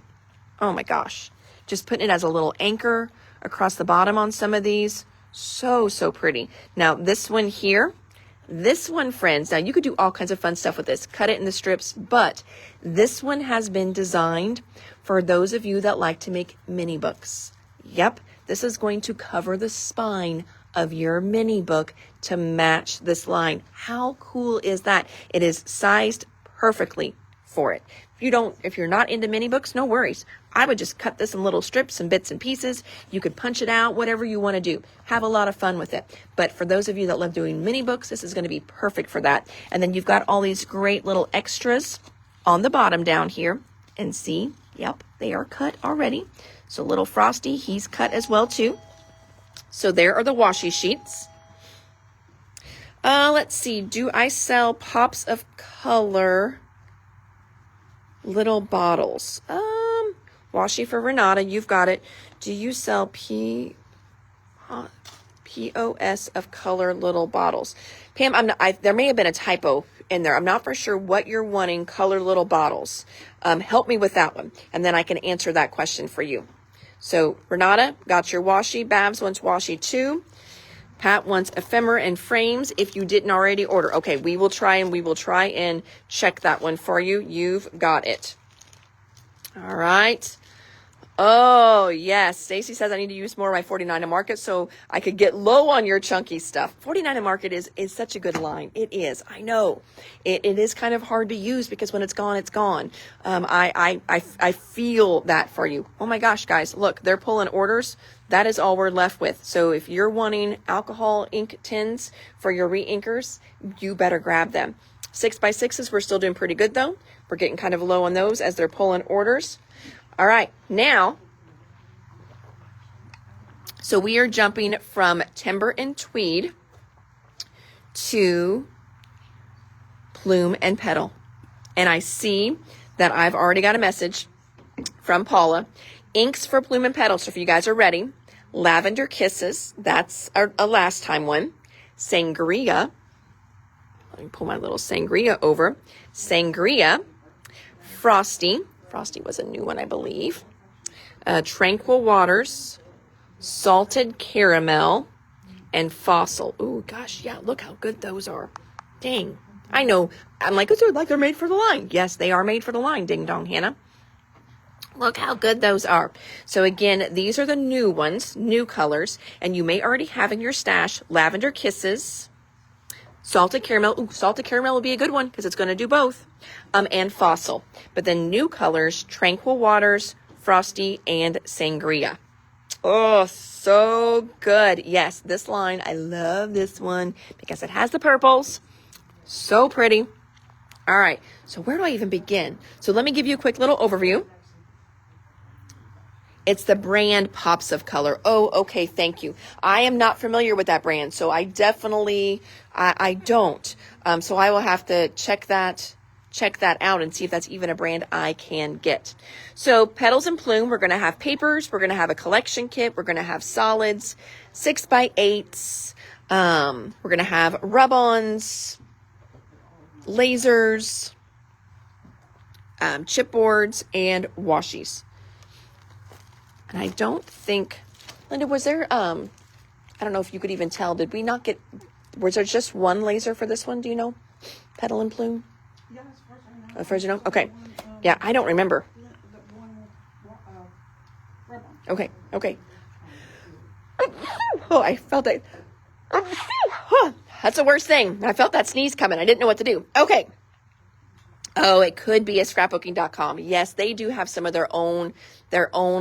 oh my gosh. Just putting it as a little anchor across the bottom on some of these. So pretty. Now this one here, this one, friends, now you could do all kinds of fun stuff with this. Cut it in the strips, but this one has been designed for those of you that like to make mini books. Yep, this is going to cover the spine of your mini book to match this line. How cool is that? It is sized perfectly for it. If you're not into mini books, no worries. I would just cut this in little strips and bits and pieces. You could punch it out, whatever you want to do. Have a lot of fun with it. But for those of you that love doing mini books, this is going to be perfect for that. And then you've got all these great little extras on the bottom down here. And see, yep, they are cut already. So little Frosty, he's cut as well too. So there are the washi sheets. Let's see. Do I sell pops of color little bottles? Washi for Renata, you've got it. Do you sell POS of color little bottles? Pam, there may have been a typo in there. I'm not for sure what you're wanting, color little bottles. Help me with that one, and then I can answer that question for you. So Renata, got your washi. Babs wants washi too. Pat wants ephemera and frames if you didn't already order. Okay, we will try and check that one for you. You've got it. All right. Oh, yes. Stacy says I need to use more of my 49 and Market so I could get low on your chunky stuff. 49 and Market is such a good line. It is. I know. It is kind of hard to use because when it's gone, it's gone. I feel that for you. Oh my gosh, guys. Look, they're pulling orders. That is all we're left with. So if you're wanting alcohol ink tins for your re-inkers, you better grab them. 6x6s, we're still doing pretty good though. We're getting kind of low on those as they're pulling orders. All right, now, so we are jumping from Timber and Tweed to Plume and Petal. And I see that I've already got a message from Paula. Inks for Plume and Petal, so if you guys are ready. Lavender Kisses, that's a last time one. Sangria, let me pull my little Sangria over. Sangria, Frosty was a new one, I believe. Tranquil Waters, Salted Caramel, and Fossil. Ooh, gosh, yeah, look how good those are. Dang, I know. I'm like, they're made for the line. Yes, they are made for the line, Ding Dong Hannah. Look how good those are. So again, these are the new ones, new colors, and you may already have in your stash Lavender Kisses, Salted Caramel. Ooh, Salted Caramel will be a good one because it's going to do both. And Fossil. But then new colors, Tranquil Waters, Frosty, and Sangria. Oh, so good. Yes, this line, I love this one because it has the purples. So pretty. All right, so where do I even begin? So let me give you a quick little overview. It's the brand Pops of Color. Oh, okay, thank you. I am not familiar with that brand, so I definitely, I don't. So I will have to check that out and see if that's even a brand I can get. So Petals and Plume, we're going to have papers. We're going to have a collection kit. We're going to have solids, 6x8s. We're going to have rub-ons, lasers, chipboards, and washies. And I don't think, Linda, was there, I don't know if you could even tell, did we not get, was there just one laser for this one? Do you know? Petal and Plume? Yeah, as far as I know. As far as you know? Okay. Yeah, I don't remember. Okay. Oh, I felt that. that's the worst thing. I felt that sneeze coming. I didn't know what to do. Okay. Oh, it could be a scrapbooking.com. Yes, they do have some of their own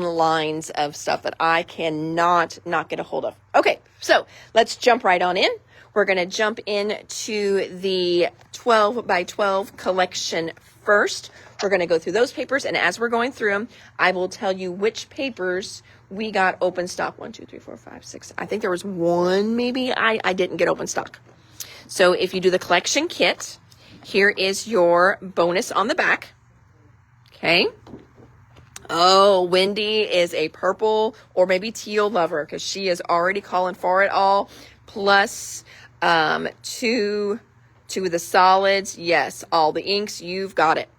lines of stuff that I cannot not get a hold of. Okay, so let's jump right on in. We're going to jump into the 12 by 12 collection first. We're going to go through those papers, and as we're going through them, I will tell you which papers we got open stock. 1, 2, 3, 4, 5, 6. I think there was one maybe I didn't get open stock. So if you do the collection kit, here is your bonus on the back. Okay. Oh, Wendy is a purple or maybe teal lover because she is already calling for it all. Plus 2 of the solids. Yes, all the inks. You've got it.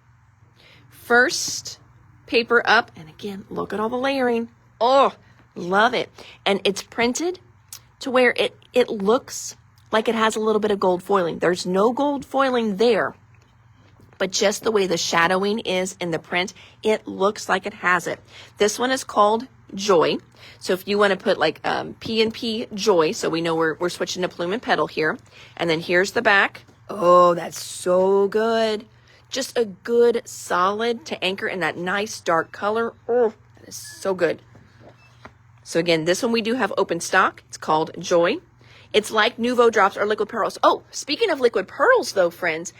First paper up. And again, look at all the layering. Oh, love it. And it's printed to where it looks like it has a little bit of gold foiling. There's no gold foiling there, but just the way the shadowing is in the print, it looks like it has it. This one is called Joy. So if you want to put like P&P Joy, so we know we're switching to Plume and Petal here. And then here's the back. Oh, that's so good. Just a good solid to anchor in that nice dark color. Oh, that is so good. So again, this one we do have open stock. It's called Joy. It's like Nuvo Drops or Liquid Pearls. Oh, speaking of Liquid Pearls though, friends,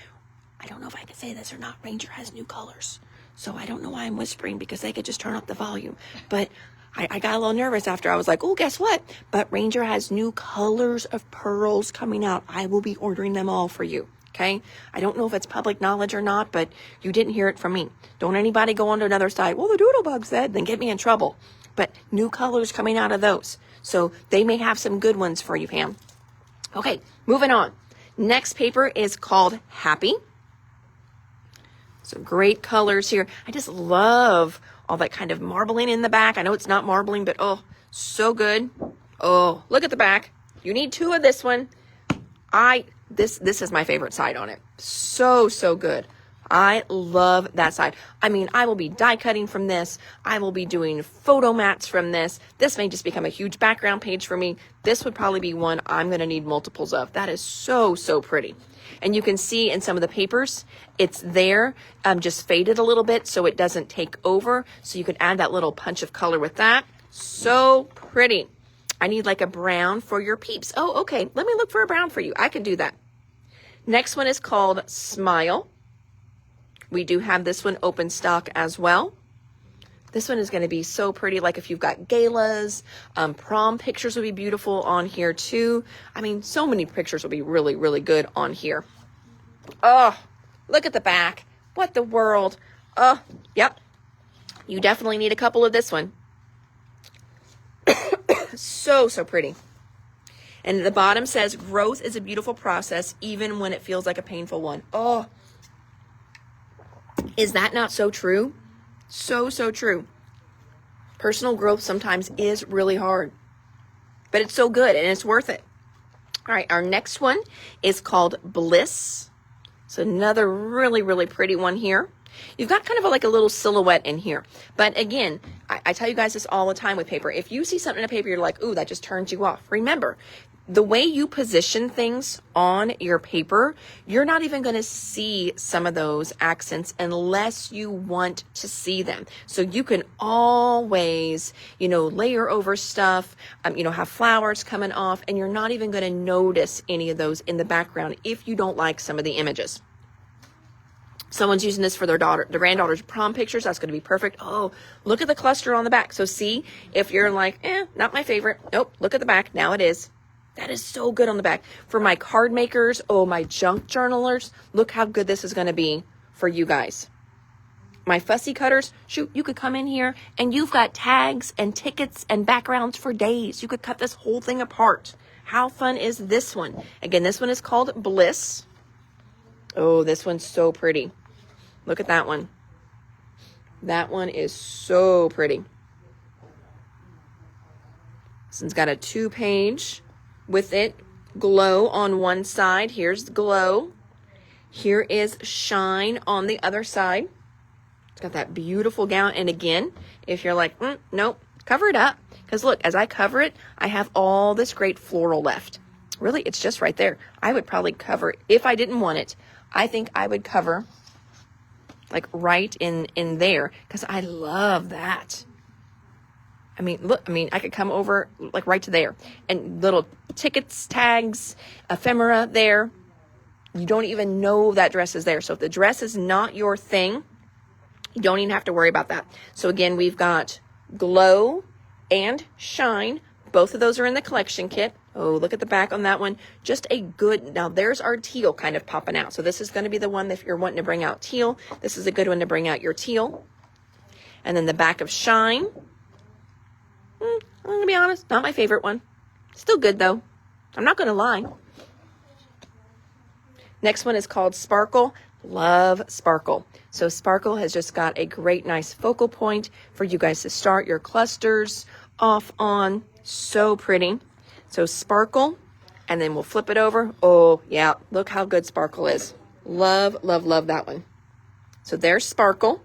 I don't know if I can say this or not. Ranger has new colors. So I don't know why I'm whispering because they could just turn up the volume. But I got a little nervous after I was like, oh, guess what? But Ranger has new colors of pearls coming out. I will be ordering them all for you. Okay. I don't know if it's public knowledge or not, but you didn't hear it from me. Don't anybody go on to another site. Well, the Doodlebug said, then get me in trouble. But new colors coming out of those. So they may have some good ones for you, Pam. Okay, moving on. Next paper is called Happy. Some great colors here. I just love all that kind of marbling in the back. I know it's not marbling, but oh, so good. Oh, look at the back. You need 2 of this one. This is my favorite side on it. So good. I love that side. I mean, I will be die cutting from this. I will be doing photo mats from this. This may just become a huge background page for me. This would probably be one I'm going to need multiples of. That is so pretty. And you can see in some of the papers, it's there, just faded a little bit so it doesn't take over. So you can add that little punch of color with that. So pretty. I need like a brown for your peeps. Oh, okay. Let me look for a brown for you. I can do that. Next one is called Smile. We do have this one open stock as well. This one is going to be so pretty. Like if you've got galas, prom pictures would be beautiful on here too. I mean, so many pictures will be really good on here. Oh, look at the back. What the world? Oh, yep. You definitely need a couple of this one. So pretty. And the bottom says, growth is a beautiful process, even when it feels like a painful one. Oh, is that not so true? So true. Personal growth sometimes is really hard, but it's so good and it's worth it. All right, our next one is called Bliss. So another really pretty one here. You've got kind of like a little silhouette in here. But again, I tell you guys this all the time with paper. If you see something in a paper, you're like, ooh, that just turns you off. Remember, the way you position things on your paper, you're not even going to see some of those accents unless you want to see them. So you can always, layer over stuff, have flowers coming off, and you're not even going to notice any of those in the background if you don't like some of the images. Someone's using this for their granddaughter's prom pictures. That's going to be perfect. Oh, look at the cluster on the back. So see, if you're like, not my favorite. Nope, look at the back. Now it is. That is so good on the back. For my card makers, my junk journalers, look how good this is going to be for you guys. My fussy cutters, shoot, you could come in here and you've got tags and tickets and backgrounds for days. You could cut this whole thing apart. How fun is this one? Again, this one is called Bliss. Oh, this one's so pretty. Look at that one. That one is so pretty. This one's got a 2-page with it. Glow on one side. Here's glow. Here is shine on the other side. It's got that beautiful gown. And again, if you're like, nope, cover it up. Because look, as I cover it, I have all this great floral left. really, it's just right there. I would probably cover, if I didn't want it, I think I would cover like right in there, because I love that. I mean, look, I could come over like right to there, and little tickets, tags, ephemera there. You don't even know that dress is there. So if the dress is not your thing, you don't even have to worry about that. So again, we've got Glow and Shine. Both of those are in the collection kit. Oh, look at the back on that one. Just a good, now there's our teal kind of popping out. So this is going to be the one that if you're wanting to bring out teal, this is a good one to bring out your teal. And then the back of Shine. I'm going to be honest, not my favorite one. Still good though. I'm not going to lie. Next one is called Sparkle. Love Sparkle. So Sparkle has just got a great, nice focal point for you guys to start your clusters off on. So pretty. So Sparkle, and then we'll flip it over. Oh, yeah, look how good Sparkle is. Love, love, love that one. So there's Sparkle.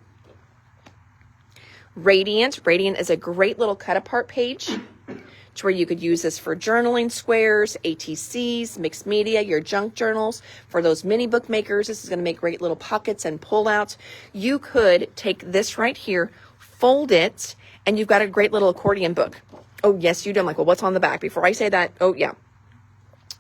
Radiant. Radiant is a great little cut apart page to where you could use this for journaling squares, ATCs, mixed media, your junk journals. For those mini bookmakers, this is going to make great little pockets and pullouts. You could take this right here, fold it, and you've got a great little accordion book. Oh, yes, you do. I'm like, well, what's on the back? Before I say that, oh, yeah.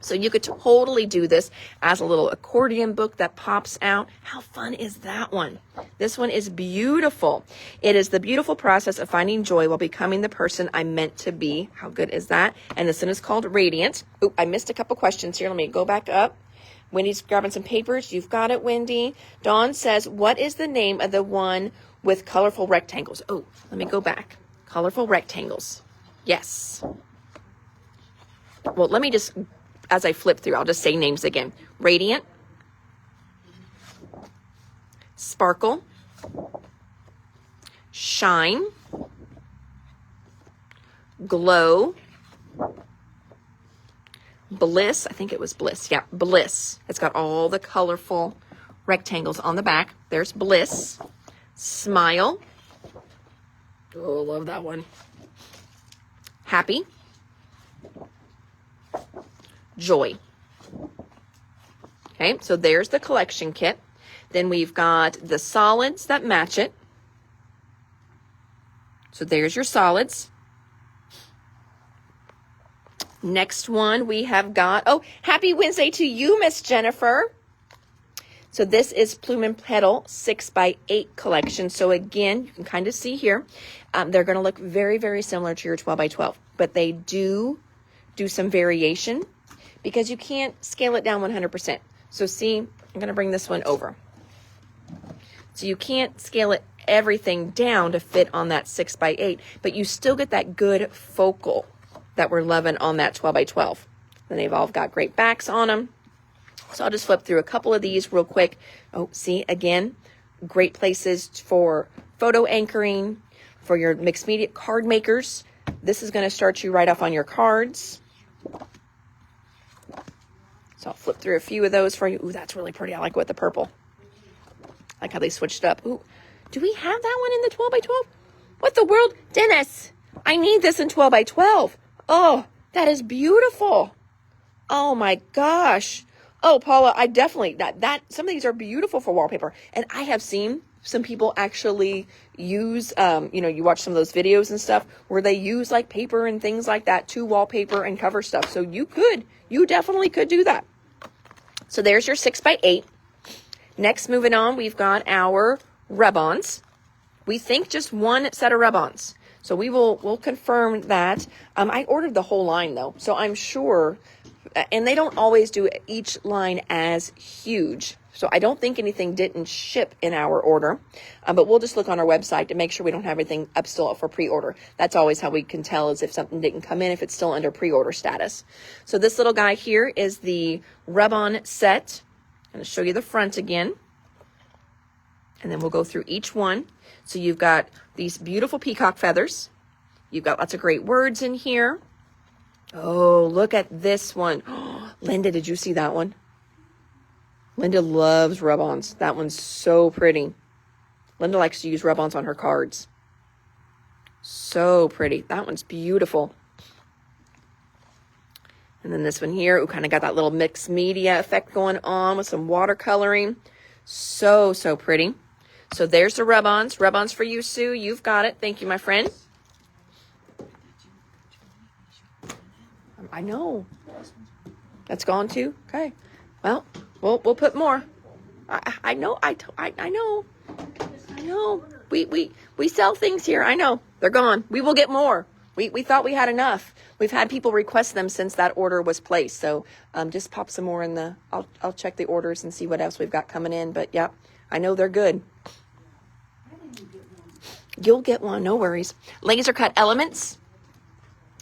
So you could totally do this as a little accordion book that pops out. How fun is that one? This one is beautiful. It is the beautiful process of finding joy while becoming the person I'm meant to be. How good is that? And this one is called Radiant. Oh, I missed a couple questions here. Let me go back up. Wendy's grabbing some papers. You've got it, Wendy. Dawn says, what is the name of the one with colorful rectangles? Oh, let me go back. Colorful rectangles. Yes. Well, let me just, as I flip through, I'll just say names again. Radiant, Sparkle, Shine, Glow, Bliss. I think it was Bliss. Yeah, Bliss. It's got all the colorful rectangles on the back. There's Bliss. Smile. Oh, love that one. Happy. Joy. Okay, so there's the collection kit. Then we've got the solids that match it. So there's your solids. Next one we have got, oh, happy Wednesday to you, Miss Jennifer. So this is Plume and Petal 6x8 collection. So again, you can kind of see here, they're going to look very, very similar to your 12x12, but they do some variation because you can't scale it down 100%. So see, I'm going to bring this one over. So you can't scale it everything down to fit on that 6x8, but you still get that good focal that we're loving on that 12x12. Then they've all got great backs on them. So I'll just flip through a couple of these real quick. Oh, see, again, great places for photo anchoring, for your mixed media card makers. This is going to start you right off on your cards. So I'll flip through a few of those for you. Ooh, that's really pretty. I like with the purple. I like how they switched up. Ooh, do we have that one in the 12x12? What the world? Dennis, I need this in 12x12. Oh, that is beautiful. Oh my gosh. Oh, Paula, I definitely, that some of these are beautiful for wallpaper. And I have seen some people actually use, you watch some of those videos and stuff where they use like paper and things like that to wallpaper and cover stuff. So you definitely could do that. So there's your 6x8. Next, moving on, we've got our rub-ons. We think just one set of rub-ons. So we'll confirm that. I ordered the whole line though, so I'm sure. And they don't always do each line as huge. So I don't think anything didn't ship in our order. But we'll just look on our website to make sure we don't have everything still up for pre-order. That's always how we can tell is if something didn't come in, if it's still under pre-order status. So this little guy here is the rub-on set. I'm going to show you the front again. And then we'll go through each one. So you've got these beautiful peacock feathers. You've got lots of great words in here. Oh, look at this one. Linda, did you see that one? Linda loves rub-ons. That one's so pretty. Linda likes to use rub-ons on her cards. So pretty. That one's beautiful. And then this one here, kind of got that little mixed media effect going on with some watercoloring. So, so pretty. So there's the rub-ons. Rub-ons for you, Sue. You've got it. Thank you, my friend. I know. That's gone too? Okay. Well, we'll put more. I know. I know. I know. We sell things here. I know. They're gone. We will get more. We thought we had enough. We've had people request them since that order was placed. So just pop some more in the, I'll check the orders and see what else we've got coming in. But yeah, I know they're good. You'll get one. No worries. Laser cut elements.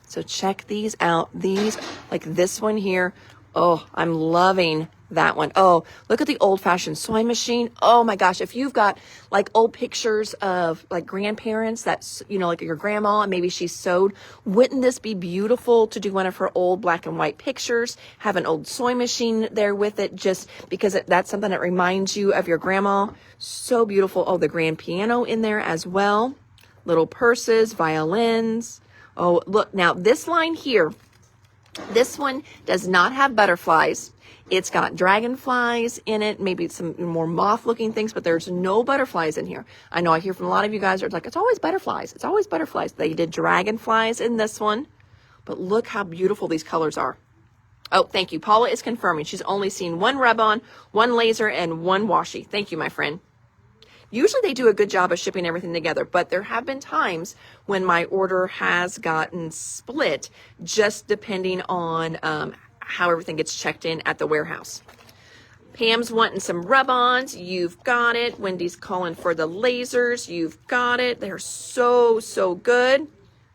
So check these out. These, like this one here. Oh, I'm loving that one. Oh, look at the old-fashioned sewing machine. Oh my gosh, if you've got like old pictures of like grandparents that's, you know, like your grandma and maybe she sewed, wouldn't this be beautiful to do one of her old black and white pictures, have an old sewing machine there with it, just because that's something that reminds you of your grandma. So beautiful. Oh, the grand piano in there as well. Little purses, violins. Oh, look, now this line here, this one does not have butterflies. It's got dragonflies in it, maybe some more moth-looking things, but there's no butterflies in here. I know I hear from a lot of you guys are like, it's always butterflies. It's always butterflies. They did dragonflies in this one, but look how beautiful these colors are. Oh, thank you. Paula is confirming. She's only seen one rub-on, one laser, and one washi. Thank you, my friend. Usually they do a good job of shipping everything together, but there have been times when my order has gotten split just depending on how everything gets checked in at the warehouse. Pam's wanting some rub-ons. You've got it. Wendy's calling for the lasers. You've got it. They're so, so good.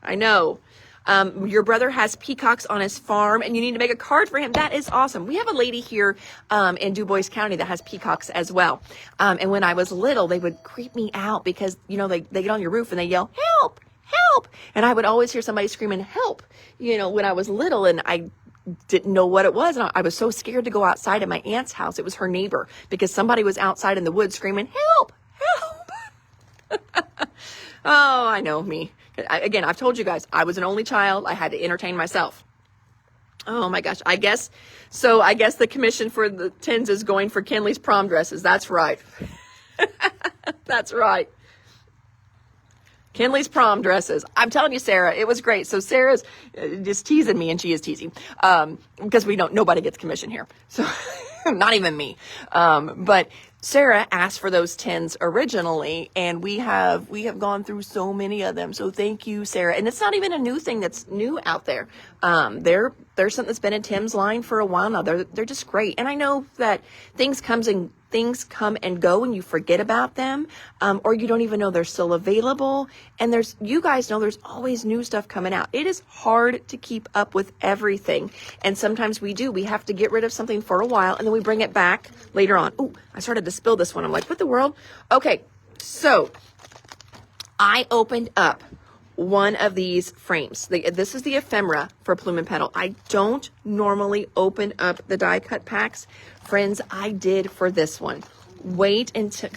I know. Your brother has peacocks on his farm and you need to make a card for him. That is awesome. We have a lady here in Du Bois County that has peacocks as well. And when I was little, they would creep me out because, you know, they get on your roof and they yell, help, help. And I would always hear somebody screaming, help, you know, when I was little, and I didn't know what it was. And I was so scared to go outside at my aunt's house. It was her neighbor, because somebody was outside in the woods screaming, help, help. Oh, I know me. Again, I've told you guys, I was an only child. I had to entertain myself. Oh my gosh. I guess the commission for the tins is going for Kinley's prom dresses. That's right. That's right. Kinley's prom dresses. I'm telling you, Sarah, it was great. So Sarah's just teasing me, and she is teasing, because nobody gets commission here. So not even me. But Sarah asked for those tins originally, and we have gone through so many of them. So thank you, Sarah. And it's not even a new thing that's new out there. There's something that's been in Tim's line for a while now. They're just great. And I know that things come and go and you forget about them, or you don't even know they're still available. And you guys know there's always new stuff coming out. It is hard to keep up with everything. And sometimes we have to get rid of something for a while and then we bring it back later on. Oh, I started to spill this one. I'm like, what the world? Okay. So I opened up one of these frames. This is the ephemera for Plume and Petal. I don't normally open up the die cut packs. Friends, I did for this one. Wait until,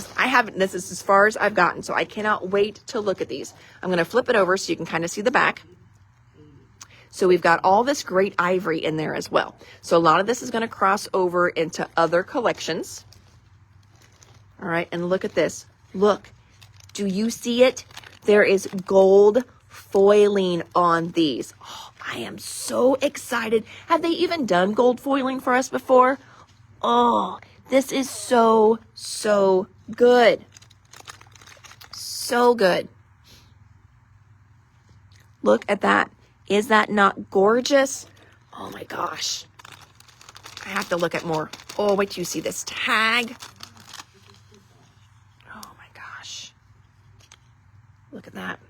this is as far as I've gotten, so I cannot wait to look at these. I'm going to flip it over so you can kind of see the back. So we've got all this great ivory in there as well. So a lot of this is going to cross over into other collections. All right, and look at this. Look, do you see it? There is gold foiling on these. Oh, I am so excited. Have they even done gold foiling for us before? Oh, this is so, so good. So good. Look at that. Is that not gorgeous? Oh my gosh. I have to look at more. Oh, wait till you see this tag. Oh my gosh. Look at that.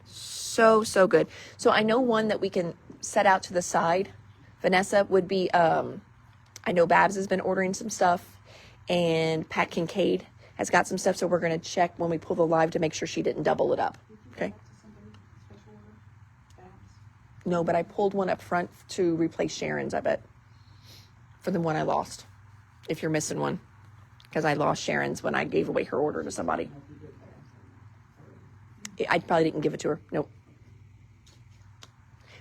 So, so good. So I know one that we can set out to the side, Vanessa, would be, I know Babs has been ordering some stuff, and Pat Kincaid has got some stuff. So we're going to check when we pull the live to make sure she didn't double it up. Okay. No, but I pulled one up front to replace Sharon's, I bet, for the one I lost. If you're missing one, because I lost Sharon's when I gave away her order to somebody. I probably didn't give it to her. Nope.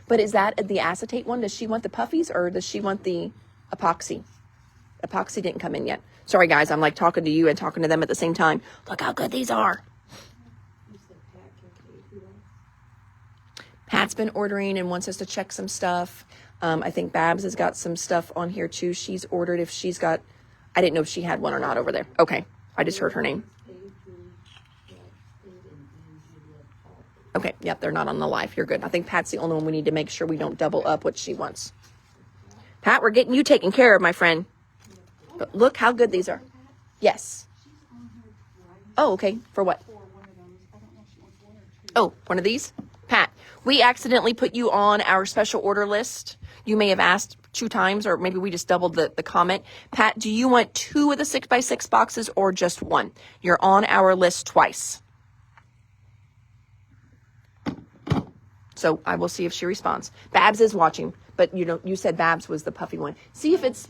But is that the acetate one? Does she want the puffies or does she want the epoxy? Epoxy didn't come in yet. Sorry, guys. I'm like talking to you and talking to them at the same time. Look how good these are. Pat's been ordering and wants us to check some stuff. I think Babs has got some stuff on here too. She's ordered if she's got, I didn't know if she had one or not over there. Okay. I just heard her name. Okay. Yep. They're not on the live. You're good. I think Pat's the only one we need to make sure we don't double up what she wants. Pat, we're getting you taken care of, my friend. But look how good these are. Yes. Oh, okay. For what? Oh, one of these? Pat, we accidentally put you on our special order list. You may have asked 2 times, or maybe we just doubled the comment. Pat, do you want 2 of the 6x6 boxes or just 1? You're on our list twice. So I will see if she responds. Babs is watching, but you said Babs was the puffy one. See if it's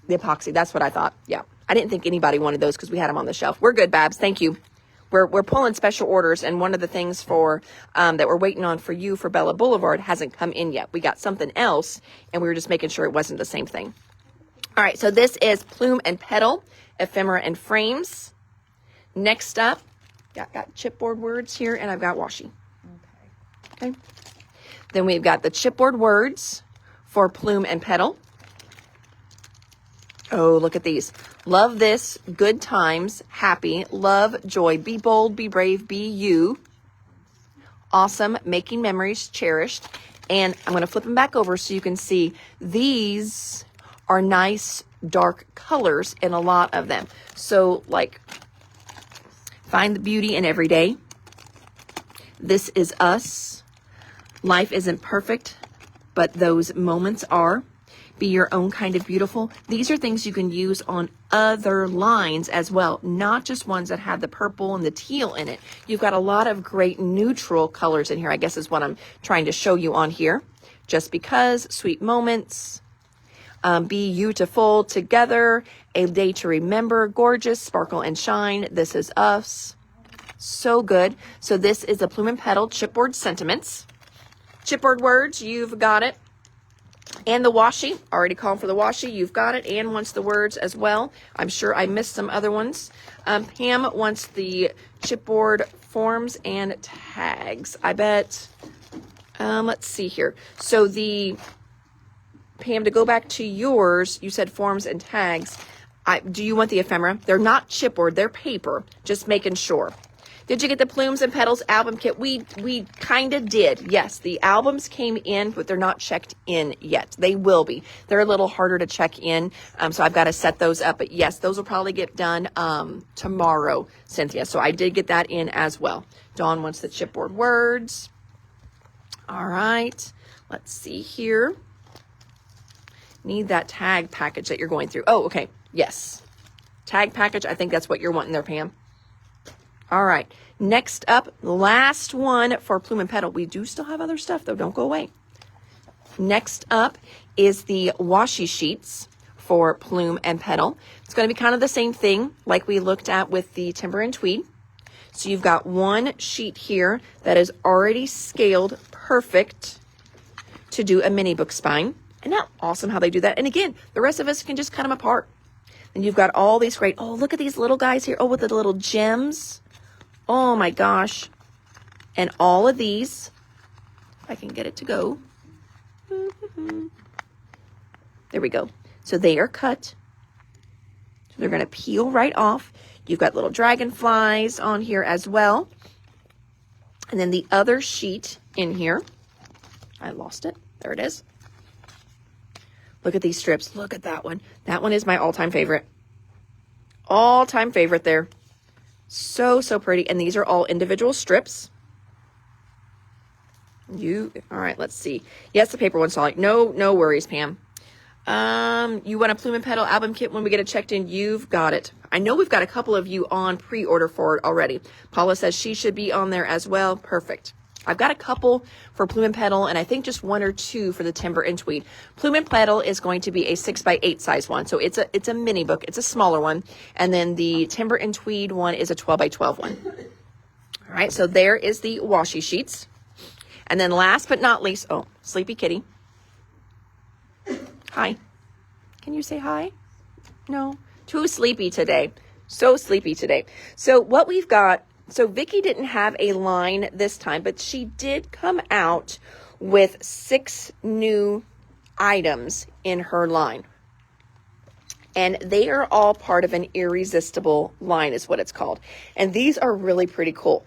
the epoxy. That's what I thought. Yeah. I didn't think anybody wanted those because we had them on the shelf. We're good, Babs. Thank you. We're pulling special orders, and one of the things for that we're waiting on for you for Bella Boulevard hasn't come in yet. We got something else, and we were just making sure it wasn't the same thing. All right, so this is Plume and Petal, Ephemera and Frames. Next up, got chipboard words here, and I've got washi. Okay. Then we've got the chipboard words for Plume and Petal. Oh, look at these. Love this, good times, happy, love, joy, be bold, be brave, be you. Awesome, making memories, cherished. And I'm going to flip them back over so you can see these are nice dark colors in a lot of them. So like, find the beauty in every day. This is us. Life isn't perfect, but those moments are. Be your own kind of beautiful. These are things you can use on other lines as well, not just ones that have the purple and the teal in it. You've got a lot of great neutral colors in here, I guess is what I'm trying to show you on here. Just because, sweet moments, be beautiful together, a day to remember, gorgeous, sparkle and shine. This is us. So good. So this is the Plume and Petal chipboard sentiments. Chipboard words, you've got it. And the washi, already called for the washi. You've got it. Anne wants the words as well. I'm sure I missed some other ones. Pam wants the chipboard forms and tags. I bet, let's see here. So Pam, to go back to yours, you said forms and tags. Do you want the ephemera? They're not chipboard, they're paper. Just making sure. Did you get the Plumes and Petals album kit? We kind of did. Yes, the albums came in, but they're not checked in yet. They will be. They're a little harder to check in, so I've got to set those up. But yes, those will probably get done tomorrow, Cynthia. So I did get that in as well. Dawn wants the chipboard words. All right. Let's see here. Need that tag package that you're going through. Oh, okay. Yes. Tag package. I think that's what you're wanting there, Pam. All right, next up, last one for Plume and Petal. We do still have other stuff, though. Don't go away. Next up is the washi sheets for Plume and Petal. It's going to be kind of the same thing like we looked at with the Timber and Tweed. So you've got one sheet here that is already scaled perfect to do a mini book spine. Isn't that awesome how they do that? And again, the rest of us can just cut them apart. And you've got all these great, oh, look at these little guys here. Oh, with the little gems. Oh my gosh. And all of these, if I can get it to go. There we go. So they are cut. So they're going to peel right off. You've got little dragonflies on here as well. And then the other sheet in here. I lost it. There it is. Look at these strips. Look at that one. That one is my all-time favorite. All-time favorite there. So, so pretty. And these are all individual strips. All right, let's see. Yes, the paper one's solid. No worries, Pam. You want a Plume and Petal album kit when we get it checked in? You've got it. I know we've got a couple of you on pre-order for it already. Paula says she should be on there as well. Perfect. I've got a couple for Plume and Petal, and I think just 1 or 2 for the Timber and Tweed. Plume and Petal is going to be a 6x8 size one, so it's a mini book. It's a smaller one, and then the Timber and Tweed one is a 12x12 one. All right, so there is the washi sheets. And then last but not least, oh, Sleepy kitty. Hi. Can you say hi? No. Too sleepy today. So sleepy today. So what we've got, so Vicki didn't have a line this time, but she did come out with 6 new items in her line. And they are all part of an irresistible line is what it's called. And these are really pretty cool.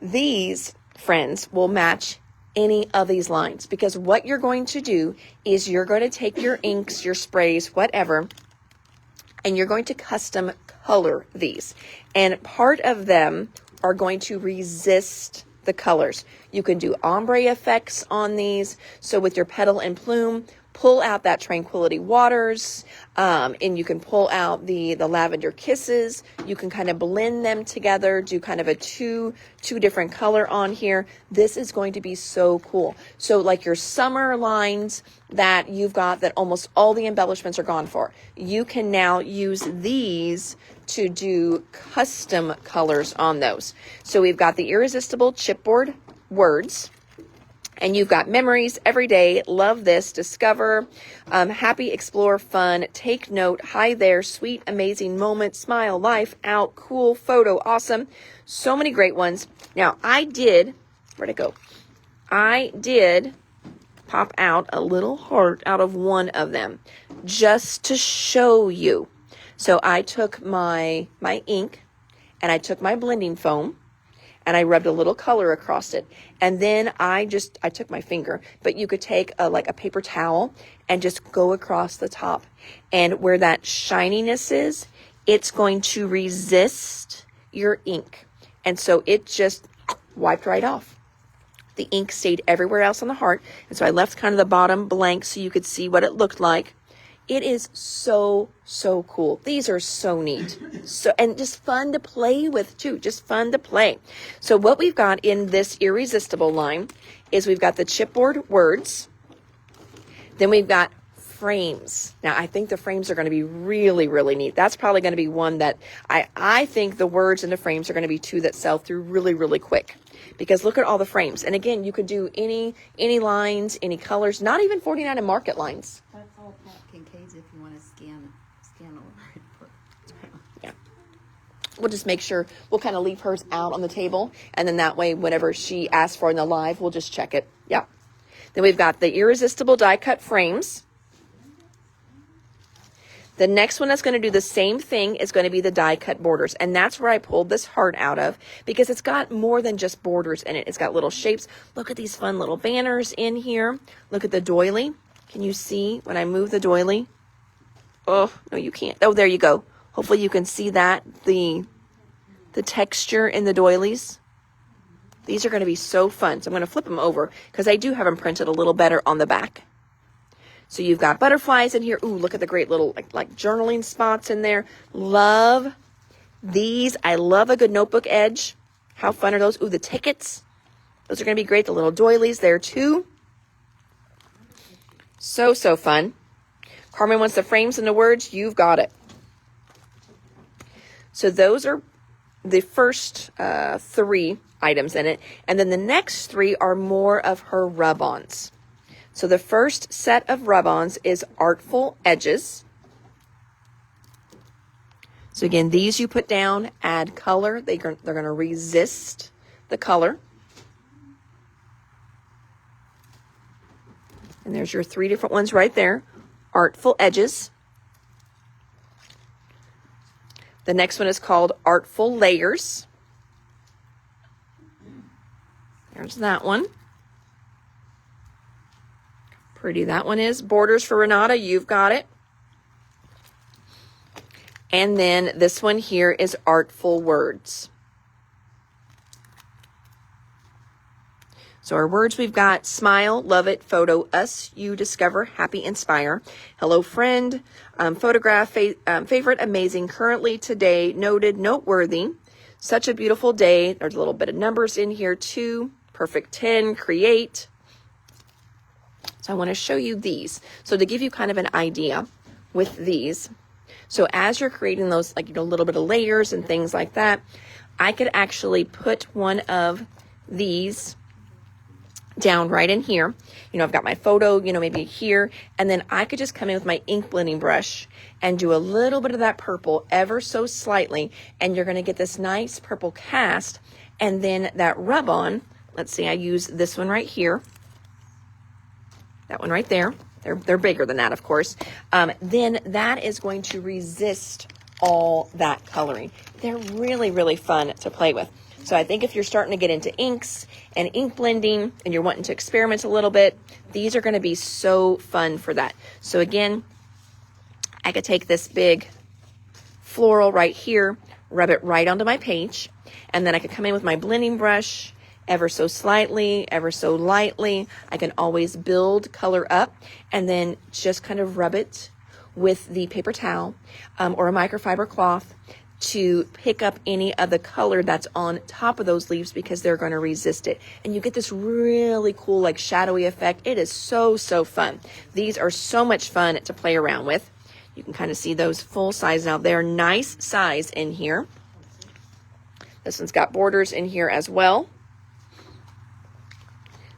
These, friends, will match any of these lines, because what you're going to do is you're going to take your inks, your sprays, whatever, and you're going to custom color these. And part of them are going to resist the colors. You can do ombre effects on these. So with your Petal and Plume, pull out that Tranquility Waters, and you can pull out the Lavender Kisses. You can kind of blend them together, do kind of a two different color on here. This is going to be so cool. So like your summer lines that you've got that almost all the embellishments are gone for, you can now use these to do custom colors on those. So we've got the Irresistible Chipboard Words. And you've got Memories, Everyday, Love This, Discover, Happy, Explore, Fun, Take Note, Hi There, Sweet, Amazing Moment, Smile, Life, Out, Cool, Photo, Awesome. So many great ones. Now, where'd it go? I did pop out a little heart out of one of them just to show you. So I took my ink and I took my blending foam, and I rubbed a little color across it. And then I took my finger, but you could take like a paper towel and just go across the top. And where that shininess is, it's going to resist your ink. And so it just wiped right off. The ink stayed everywhere else on the heart. And so I left kind of the bottom blank so you could see what it looked like. It is so, so cool. These are so neat. And just fun to play with too. Just fun to play. So what we've got in this Irresistible line is we've got the Chipboard Words. Then we've got frames. Now I think the frames are going to be really, really neat. That's probably going to be one that I think the words and the frames are going to be 2 that sell through really, really quick. Because look at all the frames. And again, you could do any lines, any colors, not even 49 and Market lines. That's all Pat Kincaid's if you want to scan over. Yeah. We'll just make sure, we'll kind of leave hers out on the table. And then that way, whatever she asks for in the live, we'll just check it. Yeah. Then we've got the Irresistible Die Cut Frames. The next one that's going to do the same thing is going to be the die cut borders. And that's where I pulled this heart out of, because it's got more than just borders in it. It's got little shapes. Look at these fun little banners in here. Look at the doily. Can you see when I move the doily? Oh, no, you can't. Oh, there you go. Hopefully you can see that, the texture in the doilies. These are going to be so fun. So I'm going to flip them over because I do have them printed a little better on the back. So you've got butterflies in here. Ooh, look at the great little like journaling spots in there. Love these. I love a good notebook edge. How fun are those? Ooh, the tickets. Those are going to be great. The little doilies there too. So, so fun. Carmen wants the frames and the words. You've got it. So those are the first 3 items in it. And then the next 3 are more of her rub-ons. So the first set of rub-ons is Artful Edges. So again, these you put down, add color. They're going to resist the color. And there's your 3 different ones right there. Artful Edges. The next one is called Artful Layers. There's that one. Pretty that one is. Borders for Renata, you've got it. And then this one here is Artful Words. So our words, we've got Smile, Love It, Photo, Us, You, Discover, Happy, Inspire, Hello Friend, Photograph, Favorite, Amazing, Currently, Today, Noted, Noteworthy, Such a Beautiful Day. There's a little bit of numbers in here too. Perfect 10, Create. So I want to show you these. So to give you kind of an idea with these. So as you're creating those, like, a little bit of layers and things like that, I could actually put one of these down right in here. You know, I've got my photo, you know, maybe here, and then I could just come in with my ink blending brush and do a little bit of that purple ever so slightly, and you're going to get this nice purple cast. And then that rub on, let's see, I use this one right here, that one right there. They're bigger than that, of course. Then that is going to resist all that coloring. They're really, really fun to play with. So I think if you're starting to get into inks and ink blending and you're wanting to experiment a little bit, these are going to be so fun for that. So again, I could take this big floral right here, rub it right onto my page, and then I could come in with my blending brush ever so slightly, ever so lightly. I can always build color up and then just kind of rub it with the paper towel or a microfiber cloth to pick up any of the color that's on top of those leaves, because they're going to resist it. And you get this really cool, like, shadowy effect. It is so, so fun. These are so much fun to play around with. You can kind of see those full size now. They're nice size in here. This one's got borders in here as well.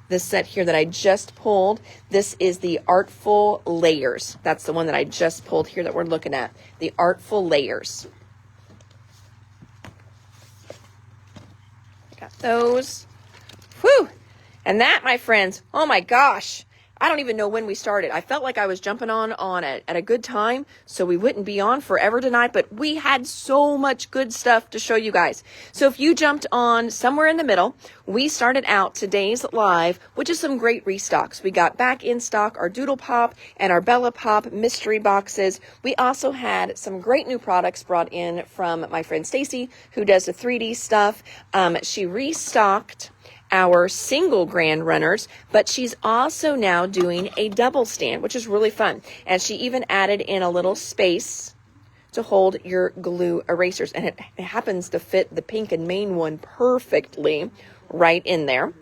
This set here that I just pulled, this is the Artful Layers. That's the one that I just pulled here that we're looking at. The Artful Layers. Got those. Whew. And that, my friends, oh my gosh, I don't even know when we started. I felt like I was jumping on at a good time, so we wouldn't be on forever tonight, but we had so much good stuff to show you guys. So if you jumped on somewhere in the middle, we started out today's live with just some great restocks. We got back in stock our Doodle Pop and our Bella Pop mystery boxes. We also had some great new products brought in from my friend Stacy, who does the 3D stuff. She restocked our single grand runners, but she's also now doing a double stand, which is really fun. And she even added in a little space to hold your glue erasers, and it happens to fit the pink and main one perfectly right in there.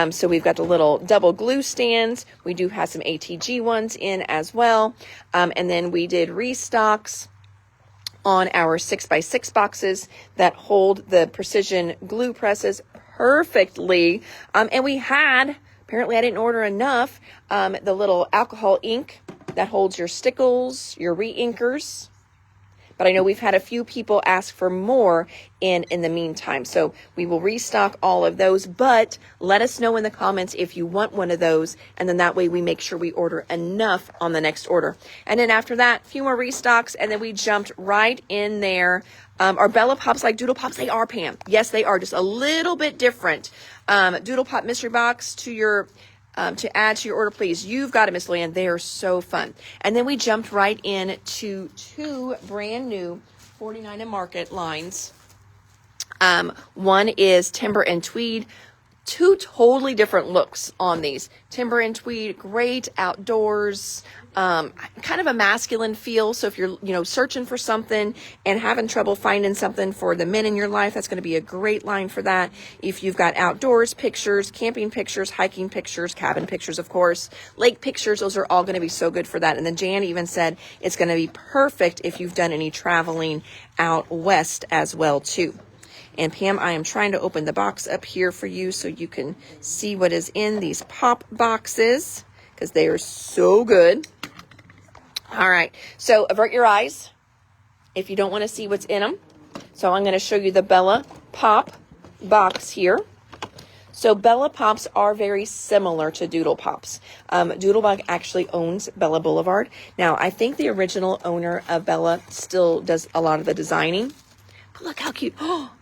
So we've got the little double glue stands. We do have some ATG ones in as well. And then we did restocks on our 6x6 boxes that hold the precision glue presses perfectly. And we had, apparently I didn't order enough, the little alcohol ink that holds your stickles, your re-inkers. But I know we've had a few people ask for more in the meantime. So we will restock all of those, but let us know in the comments if you want one of those. And then that way we make sure we order enough on the next order. And then after that, a few more restocks. And then we jumped right in there. Our Bella Pops, like Doodle Pops, they are, Pam. Yes, they are just a little bit different. Doodle Pop mystery box to your to add to your order, please. You've got it, Miss Luann. They are so fun. And then we jumped right in to two brand new 49 and Market lines. One is Timber and Tweed. Two totally different looks on these. Timber and Tweed, great outdoors, kind of a masculine feel. So if you're, searching for something and having trouble finding something for the men in your life, that's going to be a great line for that. If you've got outdoors pictures, camping pictures, hiking pictures, cabin pictures, of course, lake pictures, those are all going to be so good for that. And then Jan even said it's going to be perfect if you've done any traveling out west as well, too. And Pam, I am trying to open the box up here for you so you can see what is in these pop boxes, because they are so good. All right, so avert your eyes if you don't want to see what's in them. So I'm going to show you the Bella Pop box here. So Bella Pops are very similar to Doodle Pops. Doodlebug actually owns Bella Boulevard. Now, I think the original owner of Bella still does a lot of the designing. But look how cute. Oh,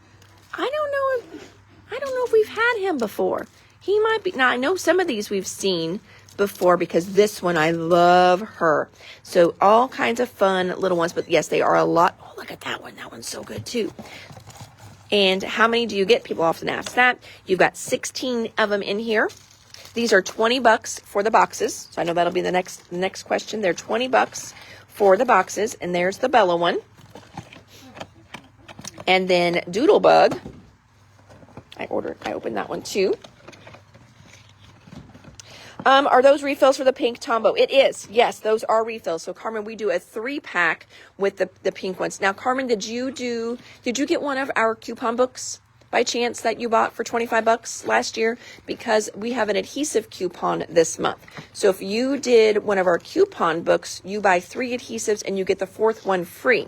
I don't know if we've had him before. He might be. Now, I know some of these we've seen before, because this one, I love her. So all kinds of fun little ones. But yes, they are a lot. Oh, look at that one. That one's so good too. And how many do you get? People often ask that. You've got 16 of them in here. These are $20 for the boxes. So I know that'll be the next question. They're $20 for the boxes. And there's the Bella one. And then Doodlebug, I opened that one too. Are those refills for the pink Tombow? It is. Yes, those are refills. So Carmen, we do a 3-pack with the pink ones. Now, Carmen, did you get one of our coupon books by chance that you bought for 25 bucks last year? Because we have an adhesive coupon this month. So if you did one of our coupon books, you buy 3 adhesives and you get the 4th one free.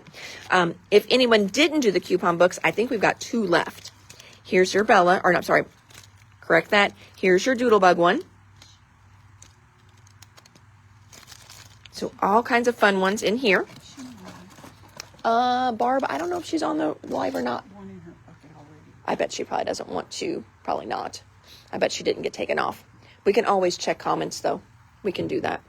If anyone didn't do the coupon books, I think we've got 2 left. Here's your Bella, or no, sorry, correct that. Here's your Doodlebug one. So all kinds of fun ones in here. Barb, I don't know if she's on the live or not. I bet she probably doesn't want to. Probably not. I bet she didn't get taken off. We can always check comments though. We can do that.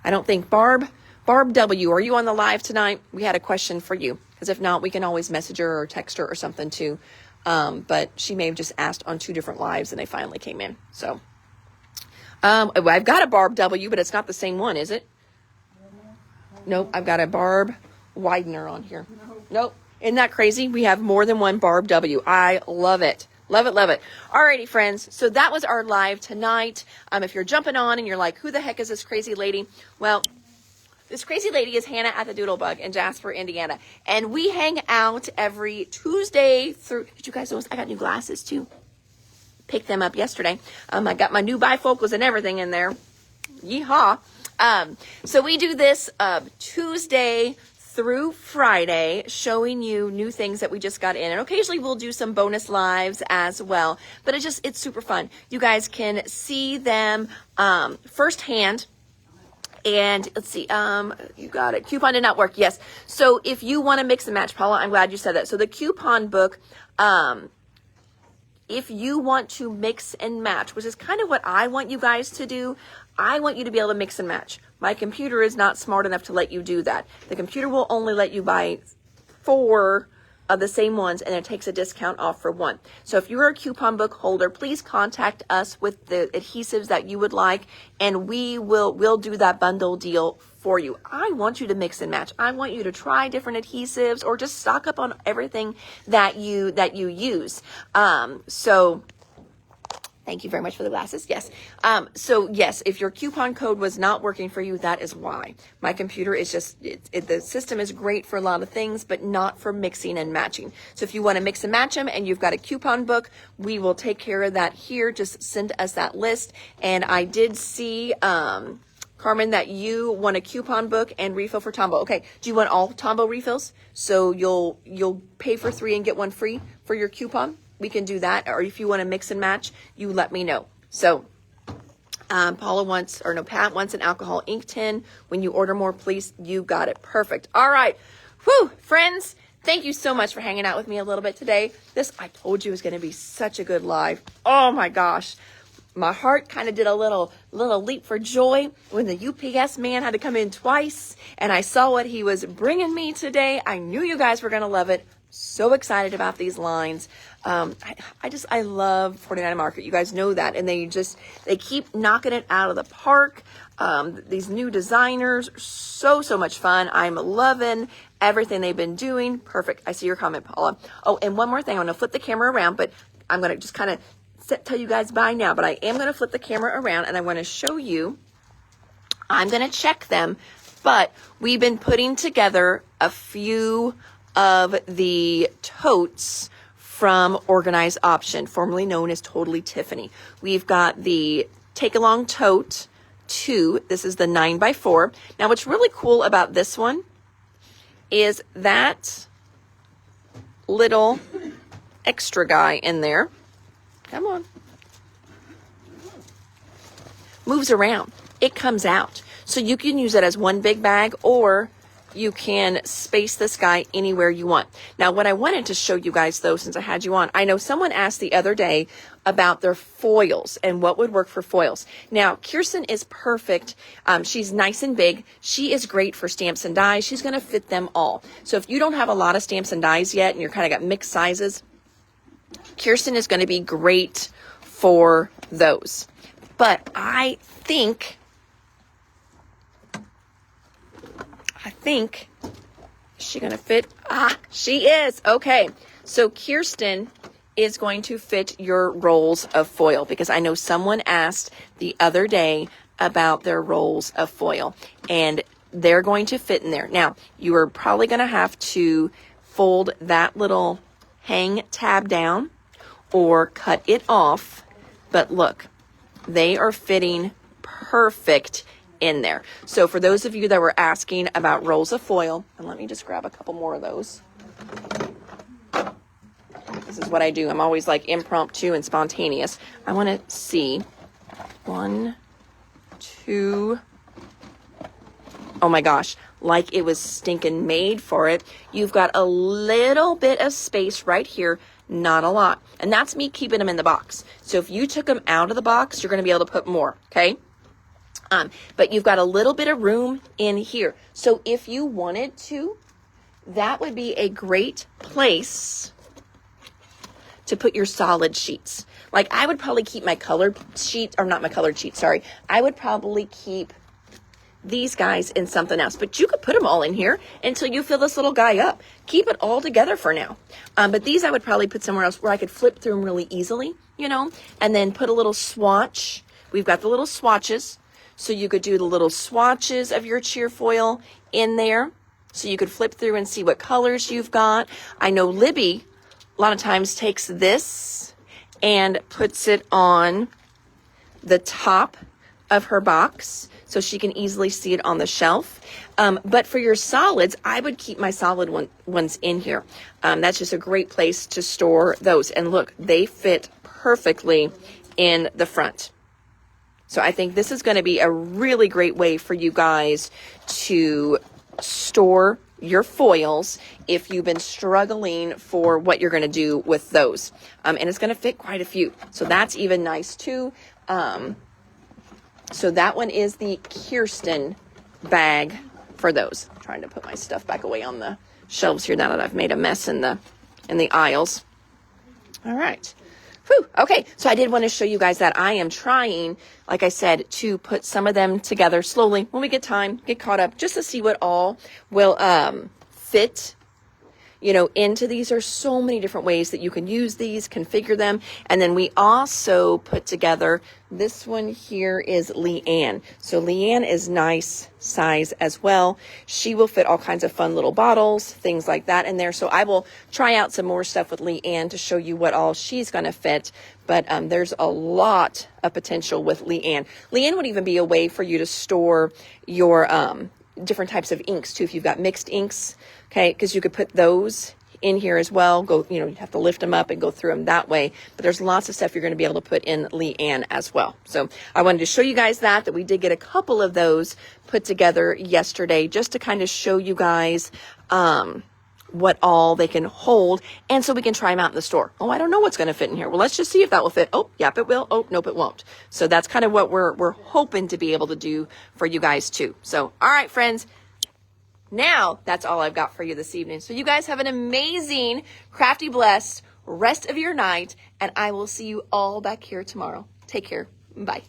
I don't think Barb W, are you on the live tonight? We had a question for you. Because if not, we can always message her or text her or something too. But she may have just asked on 2 different lives and they finally came in. So, I've got a Barb W, but it's not the same one, is it? Nope, I've got a Barb Widener on here. Nope. Isn't that crazy? We have more than one Barb W. I love it. Love it, love it. Alrighty, friends. So that was our live tonight. If you're jumping on and you're like, who the heck is this crazy lady? Well, this crazy lady is Hannah at the Doodlebug in Jasper, Indiana. And we hang out every Tuesday through... Did you guys notice I got new glasses too? Picked them up yesterday. I got my new bifocals and everything in there. Yeehaw. So we do this Tuesday through Friday, showing you new things that we just got in. And occasionally we'll do some bonus lives as well. But it's super fun. You guys can see them firsthand. And let's see, you got it. Coupon did not work. Yes. So if you want to mix and match, Paula, I'm glad you said that. So the coupon book, if you want to mix and match, which is kind of what I want you guys to do, I want you to be able to mix and match. My computer is not smart enough to let you do that. The computer will only let you buy 4 of the same ones, and it takes a discount off for 1. So if you're a coupon book holder, please contact us with the adhesives that you would like, and we'll do that bundle deal for you. I want you to mix and match. I want you to try different adhesives or just stock up on everything that you use. So thank you very much for the glasses. Yes. So yes, if your coupon code was not working for you, that is why. My computer is just, the system is great for a lot of things, but not for mixing and matching. So if you want to mix and match them and you've got a coupon book, we will take care of that here. Just send us that list. And I did see, Carmen, that you want a coupon book and refill for Tombow. Okay. Do you want all Tombow refills? So you'll pay for 3 and get 1 free for your coupon? We can do that. Or if you want to mix and match, you let me know. So Pat wants an alcohol ink tin. When you order more, please, you got it. Perfect. All right. Whew, friends, thank you so much for hanging out with me a little bit today. This, I told you, was going to be such a good live. Oh my gosh. My heart kind of did a little leap for joy when the UPS man had to come in twice and I saw what he was bringing me today. I knew you guys were going to love it. So excited about these lines. I love 49 Market. You guys know that. And they keep knocking it out of the park. These new designers, so much fun. I'm loving everything they've been doing. Perfect. I see your comment, Paula. Oh, and one more thing. I'm going to flip the camera around, but I'm going to just kind of tell you guys bye now, but I am going to flip the camera around and I want to show you. I'm going to check them, but we've been putting together a few of the totes from Organized Option, formerly known as Totally Tiffany. We've got the Take Along Tote 2. This is the 9x4. Now, what's really cool about this one is that little extra guy in there. Come on. Moves around. It comes out. So you can use it as one big bag, or you can space this guy anywhere you want. Now, what I wanted to show you guys, though, since I had you on, I know someone asked the other day about their foils and what would work for foils. Now, Kirsten is perfect. She's nice and big. She is great for stamps and dies. She's going to fit them all. So if you don't have a lot of stamps and dies yet and you're kind of got mixed sizes, Kirsten is going to be great for those. But I think, is she going to fit? She is. Okay. So Kirsten is going to fit your rolls of foil, because I know someone asked the other day about their rolls of foil, and they're going to fit in there. Now, you are probably going to have to fold that little hang tab down or cut it off. But look, they are fitting perfect in there. So for those of you that were asking about rolls of foil, and let me just grab a couple more of those. This is what I do. I'm always like impromptu and spontaneous. I want to see 1, 2. Oh my gosh, like it was stinking made for it. You've got a little bit of space right here, not a lot. And that's me keeping them in the box. So if you took them out of the box, you're going to be able to put more, okay? But you've got a little bit of room in here. So if you wanted to, that would be a great place to put your solid sheets. Like I would probably keep my colored sheet, or not my colored sheet, sorry. I would probably keep these guys in something else, but you could put them all in here until you fill this little guy up. Keep it all together for now. But these I would probably put somewhere else where I could flip through them really easily, you know, and then put a little swatch. We've got the little swatches. So you could do the little swatches of your cheer foil in there. So you could flip through and see what colors you've got. I know Libby a lot of times takes this and puts it on the top of her box so she can easily see it on the shelf. But for your solids, I would keep my solid ones in here. That's just a great place to store those. And look, they fit perfectly in the front. So I think this is going to be a really great way for you guys to store your foils if you've been struggling for what you're going to do with those. And it's going to fit quite a few. So that's even nice too. So that one is the Kirsten bag for those. I'm trying to put my stuff back away on the shelves here now that I've made a mess in the aisles. All right. Whew. Okay, so I did want to show you guys that I am trying, like I said, to put some of them together slowly when we get time, get caught up, just to see what all will fit, you know, into these. There's so many different ways that you can use these, configure them. And then we also put together, this one here is Leanne. So Leanne is nice size as well. She will fit all kinds of fun little bottles, things like that in there. So I will try out some more stuff with Leanne to show you what all she's going to fit. But there's a lot of potential with Leanne. Leanne would even be a way for you to store your different types of inks too, if you've got mixed inks, okay, because you could put those in here as well. Go, you know, you have to lift them up and go through them that way. But there's lots of stuff you're going to be able to put in Leanne as well. So I wanted to show you guys that we did get a couple of those put together yesterday, just to kind of show you guys what all they can hold, and so we can try them out in the store. Oh, I don't know what's going to fit in here. Well, let's just see if that will fit. Oh, yep, it will. Oh, nope, it won't. So that's kind of what we're hoping to be able to do for you guys too. So, all right, friends. Now, that's all I've got for you this evening. So you guys have an amazing, crafty, blessed rest of your night, and I will see you all back here tomorrow. Take care. Bye.